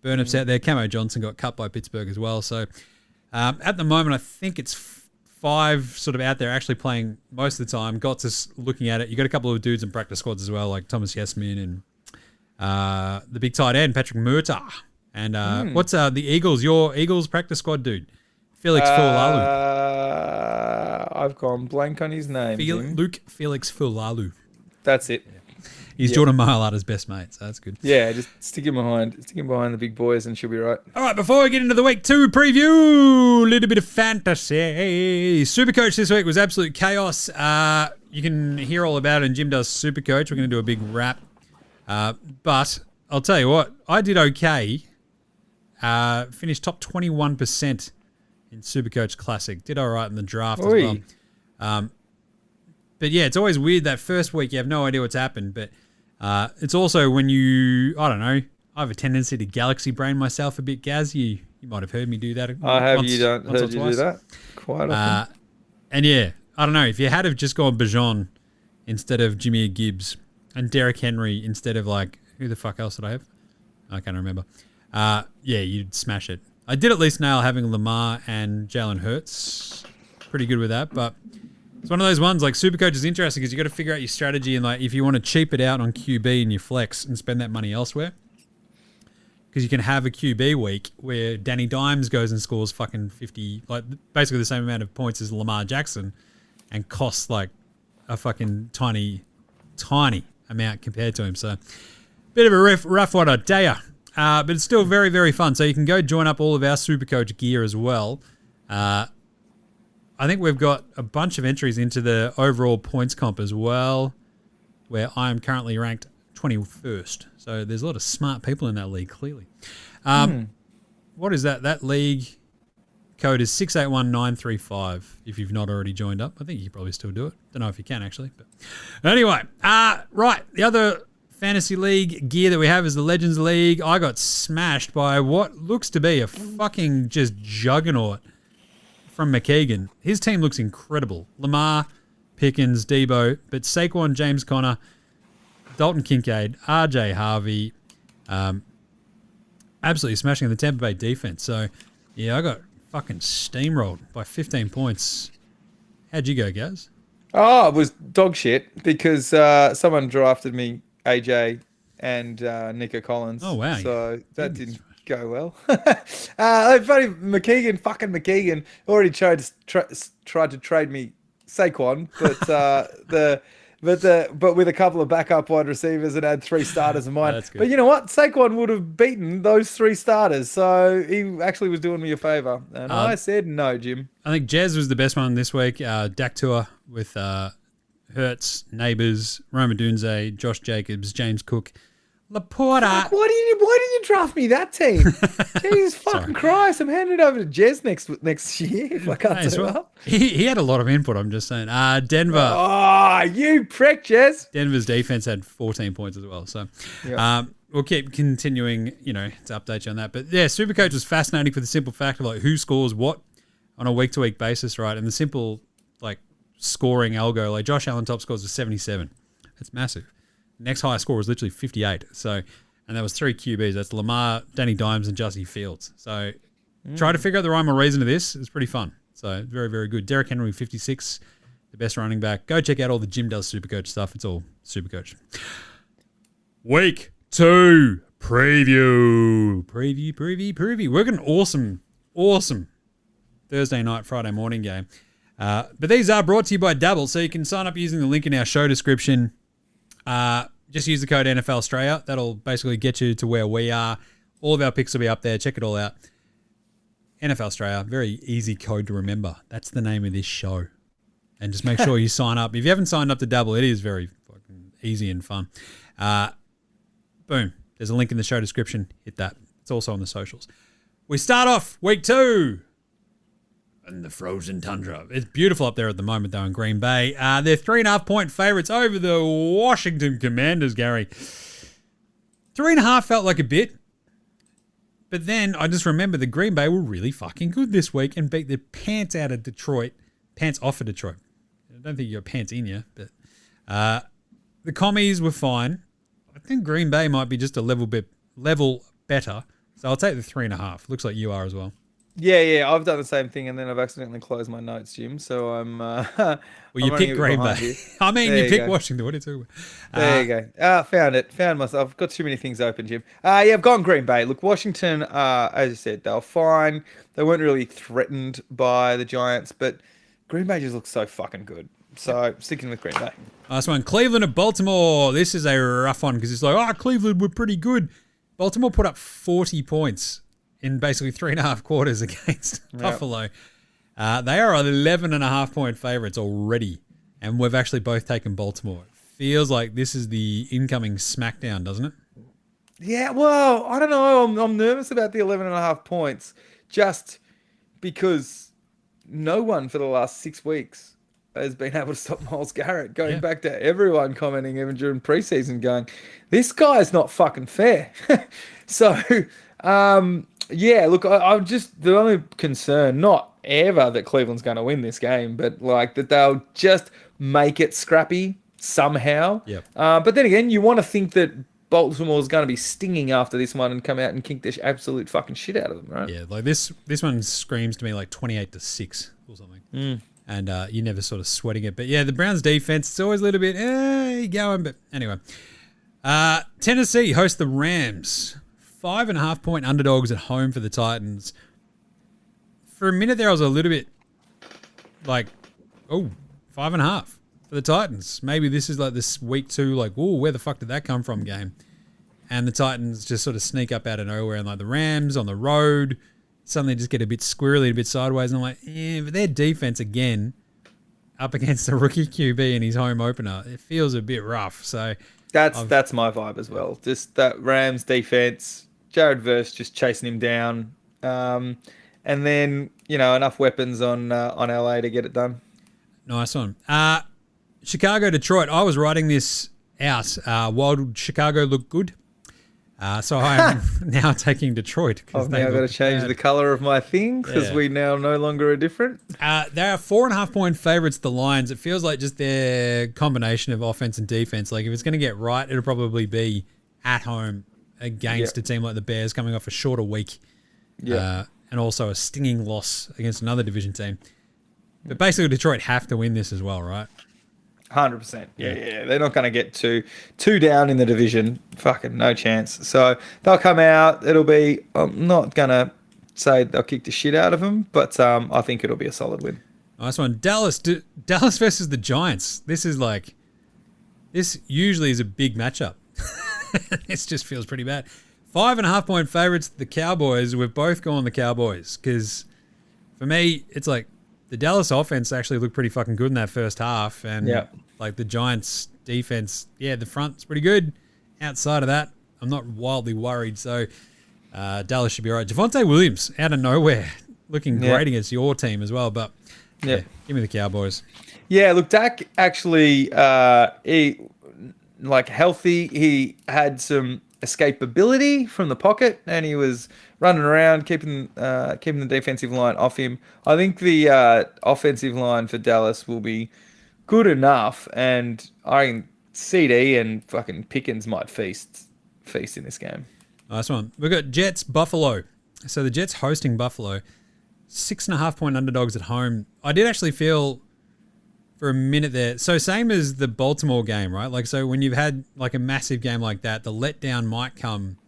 Byrne out there. Camo Johnson got cut by Pittsburgh as well. So at the moment, I think it's 5 sort of out there actually playing most of the time. Gotts is looking at it. You got a couple of dudes in practice squads as well, like Thomas Yasmin and the big tight end, Patrick Murta. And what's the Eagles? Your Eagles practice squad dude? Felix Fulalu. I've gone blank on his name. Luke Felix Fulalu. That's it. He's Jordan Mailata's best mate, so that's good. Yeah, just stick him behind the big boys and she'll be right. All right, before we get into the week 2 preview, a little bit of fantasy. Supercoach this week was absolute chaos. You can hear all about it in Jim Does Supercoach. We're going to do a big wrap. But I'll tell you what, I did okay. Finished top 21% in Supercoach Classic. Did all right in the draft as well. But yeah, it's always weird that first week you have no idea what's happened. But it's also when I don't know, I have a tendency to galaxy brain myself a bit, Gaz. You might have heard me do that. I have. You don't heard you do that quite often. And yeah, I don't know. If you had have just gone Bajon instead of Jameer Gibbs and Derrick Henry instead of like, who the fuck else did I have? I can't remember. Yeah, you'd smash it. I did at least nail having Lamar and Jalen Hurts. Pretty good with that, but It's one of those ones, like Supercoach is interesting because you got to figure out your strategy and like if you want to cheap it out on QB and your flex and spend that money elsewhere. Because you can have a QB week where Danny Dimes goes and scores fucking 50, like basically the same amount of points as Lamar Jackson and costs like a fucking tiny amount compared to him. So bit of a rough one, I tell ya. But it's still very, very fun. So you can go join up all of our Supercoach gear as well. I think we've got a bunch of entries into the overall points comp as well, where I am currently ranked 21st. So there's a lot of smart people in that league, clearly. What is that? That league code is 681935 if you've not already joined up. I think you can probably still do it. Don't know if you can, actually. But anyway, right. The other fantasy league gear that we have is the Legends League. I got smashed by what looks to be a fucking just juggernaut from McKeegan. His team looks incredible. Lamar, Pickens, Debo, but Saquon, James Conner, Dalton Kincaid, RJ Harvey, absolutely smashing the Tampa Bay defense. So, yeah, I got fucking steamrolled by 15 points. How'd you go, Gaz? Oh, it was dog shit because someone drafted me AJ and Nico Collins. Oh, wow. So that didn't go well. Funny, McKeegan already tried to trade me Saquon, but with a couple of backup wide receivers and had 3 starters of mine. That's good. But you know what? Saquon would have beaten those 3 starters, so he actually was doing me a favor. And I said no, Jim. I think Jez was the best one this week. Dak Tour with Hertz, Neighbours, Roma Dunze, Josh Jacobs, James Cook, Laporta. Fuck, why didn't you draft me that team? Jesus fucking Christ! I'm handing it over to Jez next year if I can't do well. He had a lot of input. I'm just saying. Denver. Oh, you prick, Jez. Denver's defense had 14 points as well. So we'll keep continuing, to update you on that. But yeah, Supercoach was fascinating for the simple fact of like who scores what on a week-to-week basis, right? And the simple like scoring algo, like Josh Allen top scores was 77. That's massive. Next highest score was literally 58. So, and that was 3 QBs. That's Lamar, Danny Dimes, and Jussie Fields. So, try to figure out the rhyme or reason to this. It's pretty fun. So, very, very good. Derrick Henry, 56, the best running back. Go check out all the Jim Does Supercoach stuff. It's all Supercoach. Week 2 preview. We're got an awesome Thursday night, Friday morning game. But these are brought to you by Double. So, you can sign up using the link in our show description. Just use the code NFL Straya. That'll basically get you to where we are. All of our picks will be up there. Check it all out. NFL Straya, very easy code to remember. That's the name of this show. And just make sure you sign up. If you haven't signed up to Double, it is very fucking easy and fun. Boom. There's a link in the show description. Hit that. It's also on the socials. We start off week 2. In the frozen tundra. It's beautiful up there at the moment, though, in Green Bay. They're 3.5-point favorites over the Washington Commanders, Gary. 3.5 felt like a bit. But then I just remember the Green Bay were really fucking good this week and beat the pants out of Detroit. Pants off of Detroit. I don't think you got pants in you, but the commies were fine. I think Green Bay might be just a level better. So I'll take the 3.5. Looks like you are as well. Yeah, I've done the same thing, and then I've accidentally closed my notes, Jim. So I'm. Well, you picked Green Bay. I mean, you picked Washington. What are you talking about? There you go. Found it. Found myself. I've got too many things open, Jim. Yeah, I've gone Green Bay. Look, Washington, as I said, they were fine. They weren't really threatened by the Giants, but Green Bay just looks so fucking good. So sticking with Green Bay. Last one, Cleveland at Baltimore. This is a rough one because it's like, Cleveland were pretty good. Baltimore put up 40 points in basically 3.5 quarters against Buffalo. They are 11.5-point favorites already, and we've actually both taken Baltimore. It feels like this is the incoming smackdown, doesn't it? Yeah, well, I don't know. I'm nervous about the 11.5 points just because no one for the last 6 weeks has been able to stop Myles Garrett. Going back to everyone commenting even during preseason going, this guy's not fucking fair. So, look, I'm just the only concern, not ever that Cleveland's going to win this game, but like that they'll just make it scrappy somehow. Yep. But then again, you want to think that Baltimore's going to be stinging after this one and come out and kick this absolute fucking shit out of them, right? Yeah, like this one screams to me like 28-6 or something. and you're never sort of sweating it. But yeah, the Browns defense, it's always a little bit going. But anyway, Tennessee host the Rams. 5.5-point underdogs at home for the Titans. For a minute there, I was a little bit like, 5.5 for the Titans. Maybe this is like this week 2, like, where the fuck did that come from game? And the Titans just sort of sneak up out of nowhere, and like the Rams on the road suddenly just get a bit squirrely, a bit sideways, and I'm like, but their defense again up against the rookie QB in his home opener, it feels a bit rough. So that's my vibe as well. Just that Rams defense, Jared Verse just chasing him down, and then enough weapons on LA to get it done. Nice one. Chicago, Detroit. I was writing this out. While Chicago looked good, so I am now taking Detroit. I've now got to change the color of my thing because we now no longer are different. They are 4.5-point favorites. The Lions. It feels like just their combination of offense and defense. Like if it's going to get right, it'll probably be at home against a team like the Bears, coming off a shorter week, and also a stinging loss against another division team. But basically, Detroit have to win this as well, right? 100%. Yeah. They're not going to get two down in the division. Fucking no chance. So they'll come out. It'll be. I'm not going to say they'll kick the shit out of them, but I think it'll be a solid win. Nice one. Dallas versus the Giants. This usually is a big matchup. This just feels pretty bad. 5.5-point favorites. The Cowboys. We've both gone the Cowboys because for me, it's like the Dallas offense actually looked pretty fucking good in that first half, and like the Giants defense, the front's pretty good. Outside of that, I'm not wildly worried. So Dallas should be all right. Javonte Williams out of nowhere, looking great against your team as well. But give me the Cowboys. Yeah, look, Dak actually, he healthy. He had some escapability from the pocket, and he was running around, keeping the defensive line off him. I think the offensive line for Dallas will be good enough, and I think CD and fucking Pickens might feast in this game. Nice one. We've got Jets Buffalo. So the Jets hosting Buffalo, 6.5-point underdogs at home. I did actually feel for a minute there. So same as the Baltimore game, right? Like, so when you've had like a massive game like that, the letdown might come.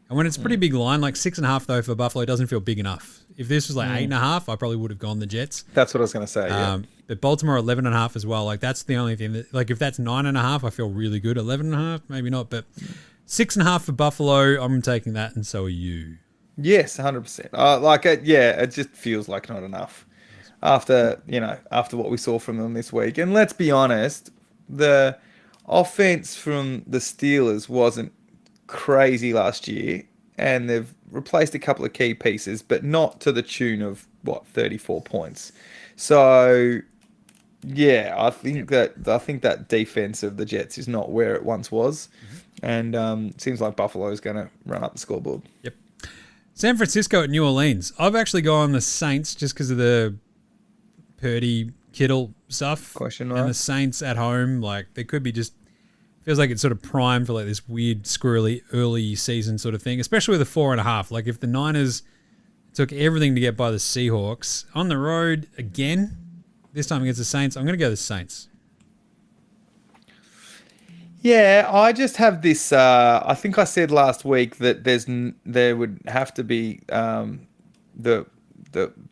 And when it's a pretty big line, like 6.5 though for Buffalo doesn't feel big enough. If this was like 8.5, I probably would have gone the Jets. That's what I was going to say. But Baltimore 11.5 as well. Like that's the only thing that, like if that's 9.5, I feel really good. 11.5, maybe not, but 6.5 for Buffalo. I'm taking that, and so are you. Yes, 100%. It just feels like not enough. After what we saw from them this week. And let's be honest, the offense from the Steelers wasn't crazy last year, and they've replaced a couple of key pieces, but not to the tune of 34 points. So I think that defense of the Jets is not where it once was, and it seems like Buffalo is going to run up the scoreboard. Yep. San Francisco at New Orleans. I've actually gone the Saints just because of the Purdy, Kittle stuff. Question mark. And the Saints at home, like they could be just feels like it's sort of primed for like this weird, squirrely early season sort of thing, especially with a 4.5. Like if the Niners took everything to get by the Seahawks on the road again, this time against the Saints, I'm going to go the Saints. Yeah, I just have this. I think I said last week that there would have to be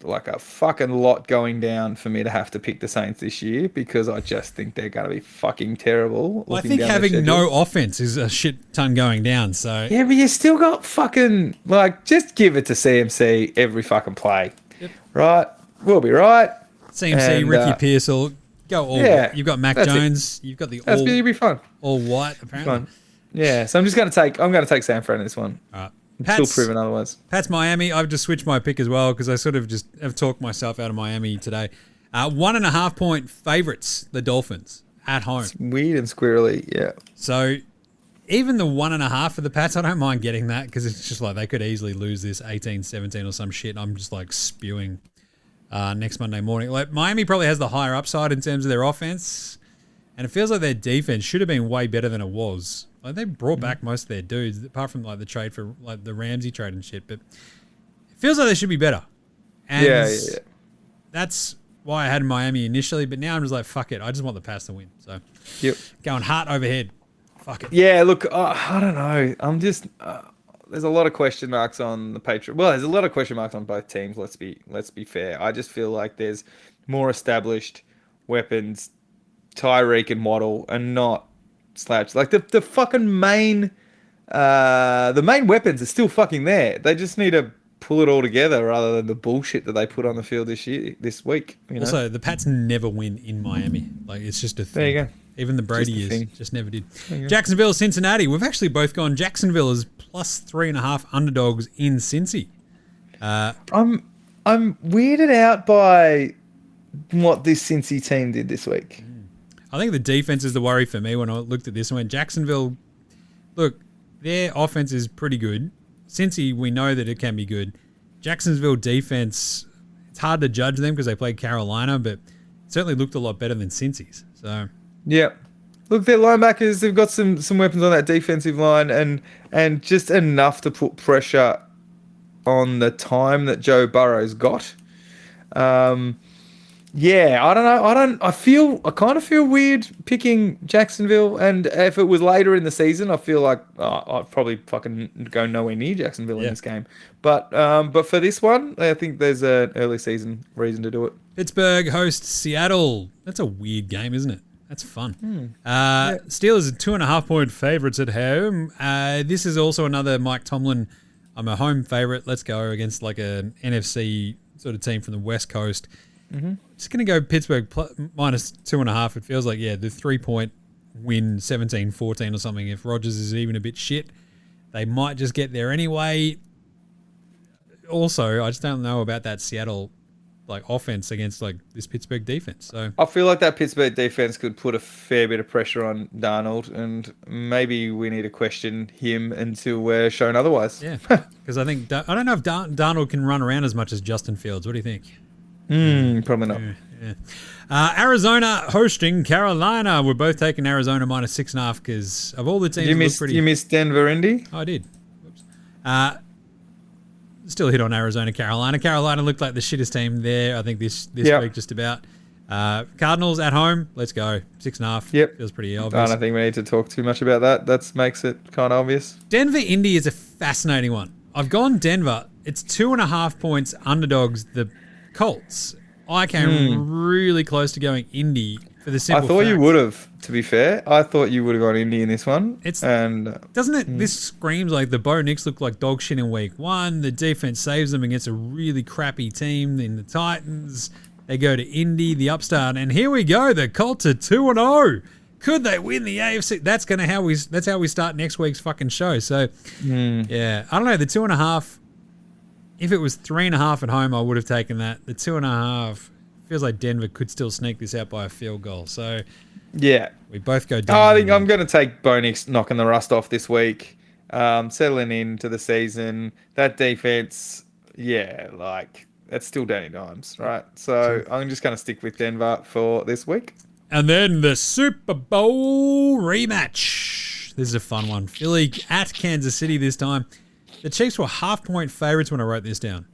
like a fucking lot going down for me to have to pick the Saints this year, because I just think they're going to be fucking terrible. Well, I think having no offense is a shit ton going down. So yeah, but you still got fucking just give it to CMC every fucking play, right? We'll be right. CMC, and, Ricky Pearsall, go all. Yeah, you've got Mac Jones. You've got the all. That's going to be fun. All white apparently. Fun. Yeah, so I'm going to take San Fran in this one. All right. Still proven otherwise. Pat's Miami. I've just switched my pick as well because I sort of just have talked myself out of Miami today. 1.5-point favorites, the Dolphins at home. It's weird and squirrely, yeah. So even the 1.5 for the Pats, I don't mind getting that because it's just like they could easily lose this 18-17 or some shit. I'm just like spewing next Monday morning. Like Miami probably has the higher upside in terms of their offense, and it feels like their defense should have been way better than it was. Like they brought back most of their dudes, apart from like the trade for like the Ramsey trade and shit. But it feels like they should be better. And that's why I had Miami initially, but now I'm just like, fuck it. I just want the Pats to win. So, going heart over head. Fuck it. Yeah, look, I don't know. I'm just there's a lot of question marks on the Patriots. Well, there's a lot of question marks on both teams. Let's be fair. I just feel like there's more established weapons, Tyreek and Waddle, and not Slouch. Like the fucking main weapons are still fucking there. They just need to pull it all together rather than the bullshit that they put on the field this week. Also, the Pats never win in Miami. Like, it's just a thing. There you go. Even the Brady years just never did. Jacksonville, Cincinnati. We've actually both gone Jacksonville as plus 3.5 underdogs in Cincy. I'm weirded out by what this Cincy team did this week. I think the defense is the worry for me when I looked at this and went, Jacksonville, look, their offense is pretty good. Cincy, we know that it can be good. Jacksonville defense, it's hard to judge them because they played Carolina, but it certainly looked a lot better than Cincy's. So, yeah. Look, their linebackers, they've got some weapons on that defensive line and just enough to put pressure on the time that Joe Burrow's got. Yeah, I don't know. I kind of feel weird picking Jacksonville, and if it was later in the season, I feel like I'd probably fucking go nowhere near Jacksonville in this game. But for this one, I think there's an early season reason to do it. Pittsburgh hosts Seattle. That's a weird game, isn't it? That's fun. Steelers are 2.5-point favorites at home. This is also another Mike Tomlin. I'm a home favorite. Let's go against like an NFC sort of team from the West Coast. Just going to go Pittsburgh minus 2.5. It feels like, the 3-point win, 17-14 or something. If Rodgers is even a bit shit, they might just get there anyway. Also, I just don't know about that Seattle offense against this Pittsburgh defense. So I feel like that Pittsburgh defense could put a fair bit of pressure on Darnold, and maybe we need to question him until we're shown otherwise. Yeah, because I don't know if Darnold can run around as much as Justin Fields. What do you think? Probably not. Yeah. Arizona hosting Carolina. We're both taking Arizona minus 6.5 because of all the teams. You missed Denver, Indy? Oh, I did. Whoops. Still hit on Arizona, Carolina. Carolina looked like the shittest team there, I think, this week just about. Cardinals at home. Let's go. 6.5. Yep. Feels pretty obvious. I don't think we need to talk too much about that. That makes it kind of obvious. Denver, Indy is a fascinating one. I've gone Denver. It's 2.5 points underdogs. The Colts. I came really close to going Indy for the simple I thought fact. you would have, to be fair. I thought you would have gone Indy in this one. Doesn't it? This screams like the Bo Nix look like dog shit in week 1. The defense saves them against a really crappy team in the Titans. They go to Indy, the upstart, and here we go. The Colts are 2-0. Could they win the AFC? That's how we start next week's fucking show. So, yeah, I don't know. The 2.5. If it was 3.5 at home, I would have taken that. The 2.5 feels like Denver could still sneak this out by a field goal. So, yeah, we both go Denver. I think I'm going to take Bo Nix knocking the rust off this week, settling into the season. That defense, that's still Danny Dimes, right? So I'm just going to stick with Denver for this week. And then the Super Bowl rematch. This is a fun one. Philly at Kansas City this time. The Chiefs were 0.5-point favorites when I wrote this down.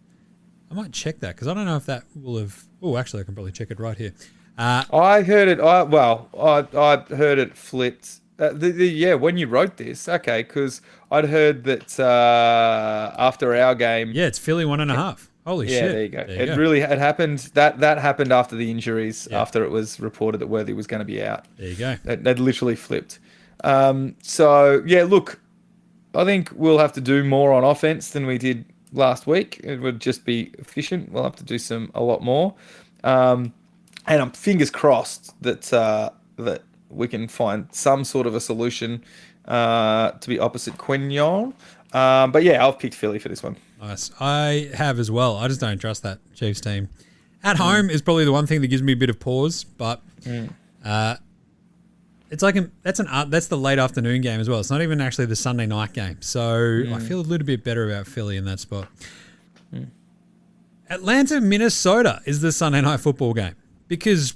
I might check that because I don't know if that will have... Oh, actually, I can probably check it right here. I heard it... I heard it flipped. When you wrote this, okay, because I'd heard that after our game... Yeah, it's Philly 1.5. Holy shit. Yeah, there you go. It happened. That happened after the injuries, after it was reported that Worthy was going to be out. There you go. They'd literally flipped. Look... I think we'll have to do more on offense than we did last week. It would just be efficient. We'll have to do a lot more. And I'm fingers crossed that we can find some sort of a solution to be opposite Quignon. But yeah, I've picked Philly for this one. Nice. I have as well. I just don't trust that Chiefs team. At home is probably the one thing that gives me a bit of pause, but it's like that's the late afternoon game as well. It's not even actually the Sunday night game. So I feel a little bit better about Philly in that spot. Atlanta, Minnesota is the Sunday night football game because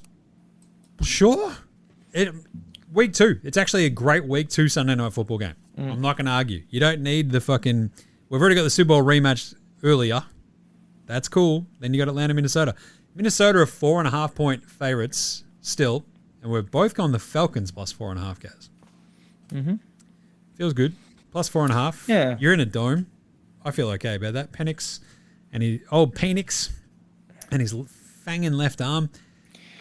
week 2. It's actually a great week 2 Sunday night football game. I'm not going to argue. You don't need the fucking... We've already got the Super Bowl rematch earlier. That's cool. Then you got Atlanta, Minnesota. Minnesota are 4.5-point favorites still, and we've both gone the Falcons plus 4.5, guys. Mm-hmm. Feels good. Plus 4.5. Yeah. You're in a dome. I feel okay about that. Penix and Penix and his fanging left arm.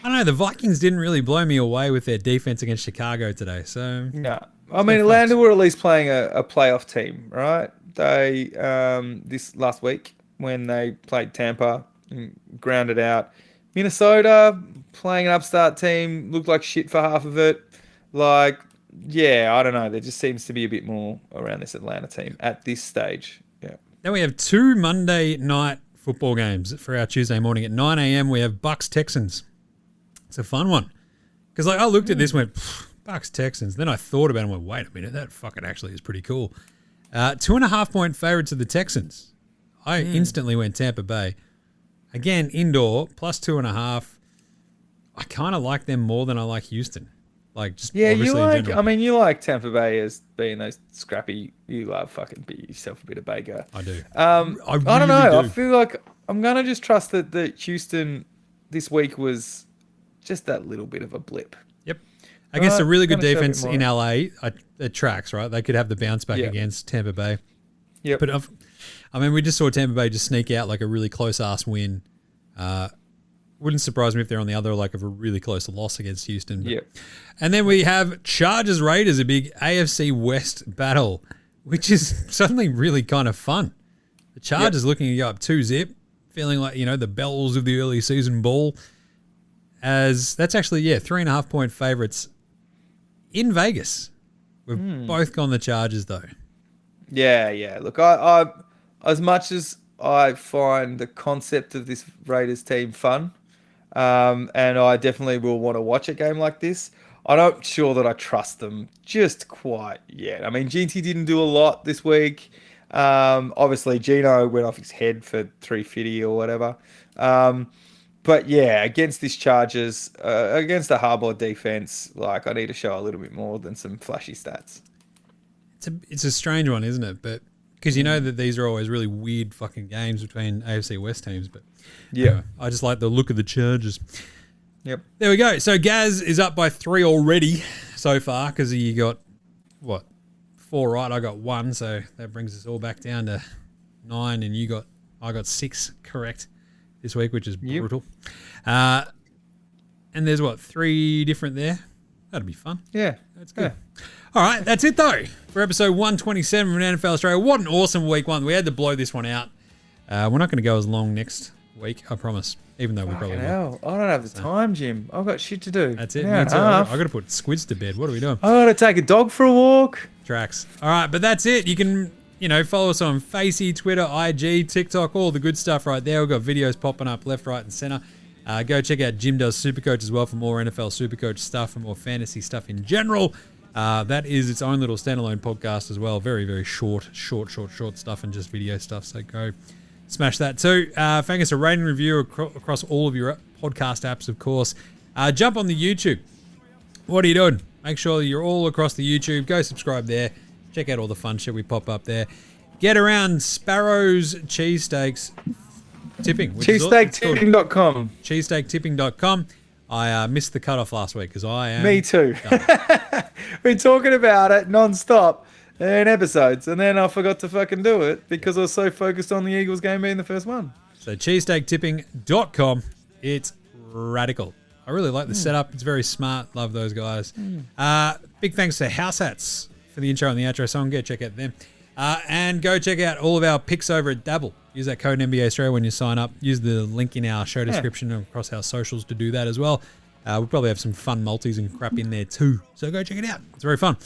I don't know. The Vikings didn't really blow me away with their defense against Chicago today. So no, I mean Atlanta were at least playing a playoff team, right? They this last week when they played Tampa and grounded out. Minnesota playing an upstart team, looked like shit for half of it. Like, yeah, I don't know. There just seems to be a bit more around this Atlanta team at this stage. Yeah. Then we have 2 Monday night football games for our Tuesday morning at 9 a.m. We have Bucks Texans. It's a fun one. Because I looked at this and went, Bucks Texans. Then I thought about it and went, wait a minute, that fucking actually is pretty cool. 2.5-point favorites of the Texans. I instantly went Tampa Bay. Again, indoor, plus 2.5. I kind of like them more than I like Houston. Like, just you like. in general. I mean, you like Tampa Bay as being those scrappy. You love fucking be yourself a bit of Baker. I do. I really don't know. do. I feel like I'm gonna just trust that Houston this week was just that little bit of a blip. Yep. Against a really good defense more. in LA, it tracks, right? They could have the bounce back against Tampa Bay. Yep. But I mean, we just saw Tampa Bay just sneak out like a really close-ass win. Wouldn't surprise me if they're on the other like of a really close loss against Houston. Yeah. And then we have Chargers Raiders, a big AFC West battle, which is suddenly really kind of fun. The Chargers looking to go up 2-0, feeling like, the bells of the early season ball. As that's actually 3.5-point favorites in Vegas. We've both gone the Chargers though. Yeah. Look, I as much as I find the concept of this Raiders team fun, and I definitely will want to watch a game like this, I'm not sure that I trust them just quite yet. I mean, GT didn't do a lot this week. Obviously, Gino went off his head for 350 or whatever. But yeah, against this Chargers, against the Harbaugh defense, like I need to show a little bit more than some flashy stats. It's a strange one, isn't it? But because you know that these are always really weird fucking games between AFC West teams. But I just like the look of the Chargers. Yep. There we go. So Gaz is up by 3 already so far because you got, 4 right. I got 1, so that brings us all back down to 9, and I got 6 correct this week, which is brutal. And there's 3 different there. That'll be fun. Yeah. That's good. Yeah. All right, that's it though for episode 127 from NFL Straya. What an awesome week 1. We had to blow this one out. We're not going to go as long next week, I promise. Even though we probably will. I don't have the time, Jim. I've got shit to do. That's it. Me too. I got to put Squids to bed. What are we doing? I got to take a dog for a walk. Tracks. All right, but that's it. You can, follow us on Facey, Twitter, IG, TikTok, all the good stuff right there. We've got videos popping up left, right, and center. Go check out Jim Does Supercoach as well for more NFL Supercoach stuff and more fantasy stuff in general. That is its own little standalone podcast as well. Very, very short stuff and just video stuff. So go smash that too. Thank us a rating review across all of your podcast apps, of course. Jump on the YouTube. What are you doing? Make sure you're all across the YouTube. Go subscribe there. Check out all the fun shit we pop up there. Get around Sparrow's Cheesesteaks Tipping. Cheesesteaktipping.com. Cheesesteaktipping.com. I missed the cutoff last week because I am... Me too. Been talking about it non-stop in episodes, and then I forgot to fucking do it because I was so focused on the Eagles game being the first one. So cheesesteaktipping.com. It's radical. I really like the setup. It's very smart. Love those guys. Big thanks to House Hats for the intro and the outro song. Go check out them. And go check out all of our picks over at Dabble. Use that code NBA Straya when you sign up. Use the link in our show description and across our socials to do that as well. We'll probably have some fun multis and crap in there too. So go check it out. It's very fun.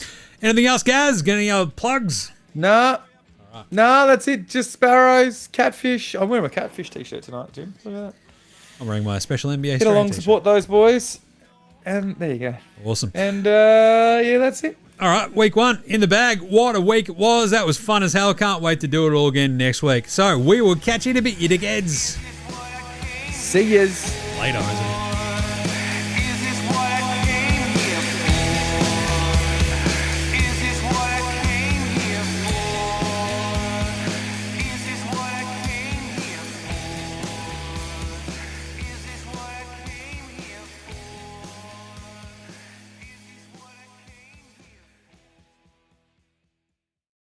Anything else, Gaz? Got any other plugs? Nah. Right. No, that's it. Just Sparrows, Catfish. I'm wearing my Catfish t-shirt tonight, Jim. Look at that. I'm wearing my special NBA Get along, support those boys. And there you go. Awesome. And that's it. All right, week 1 in the bag. What a week it was. That was fun as hell. Can't wait to do it all again next week. So we will catch you in a bit, you dickheads. See yous. Later, isn't it?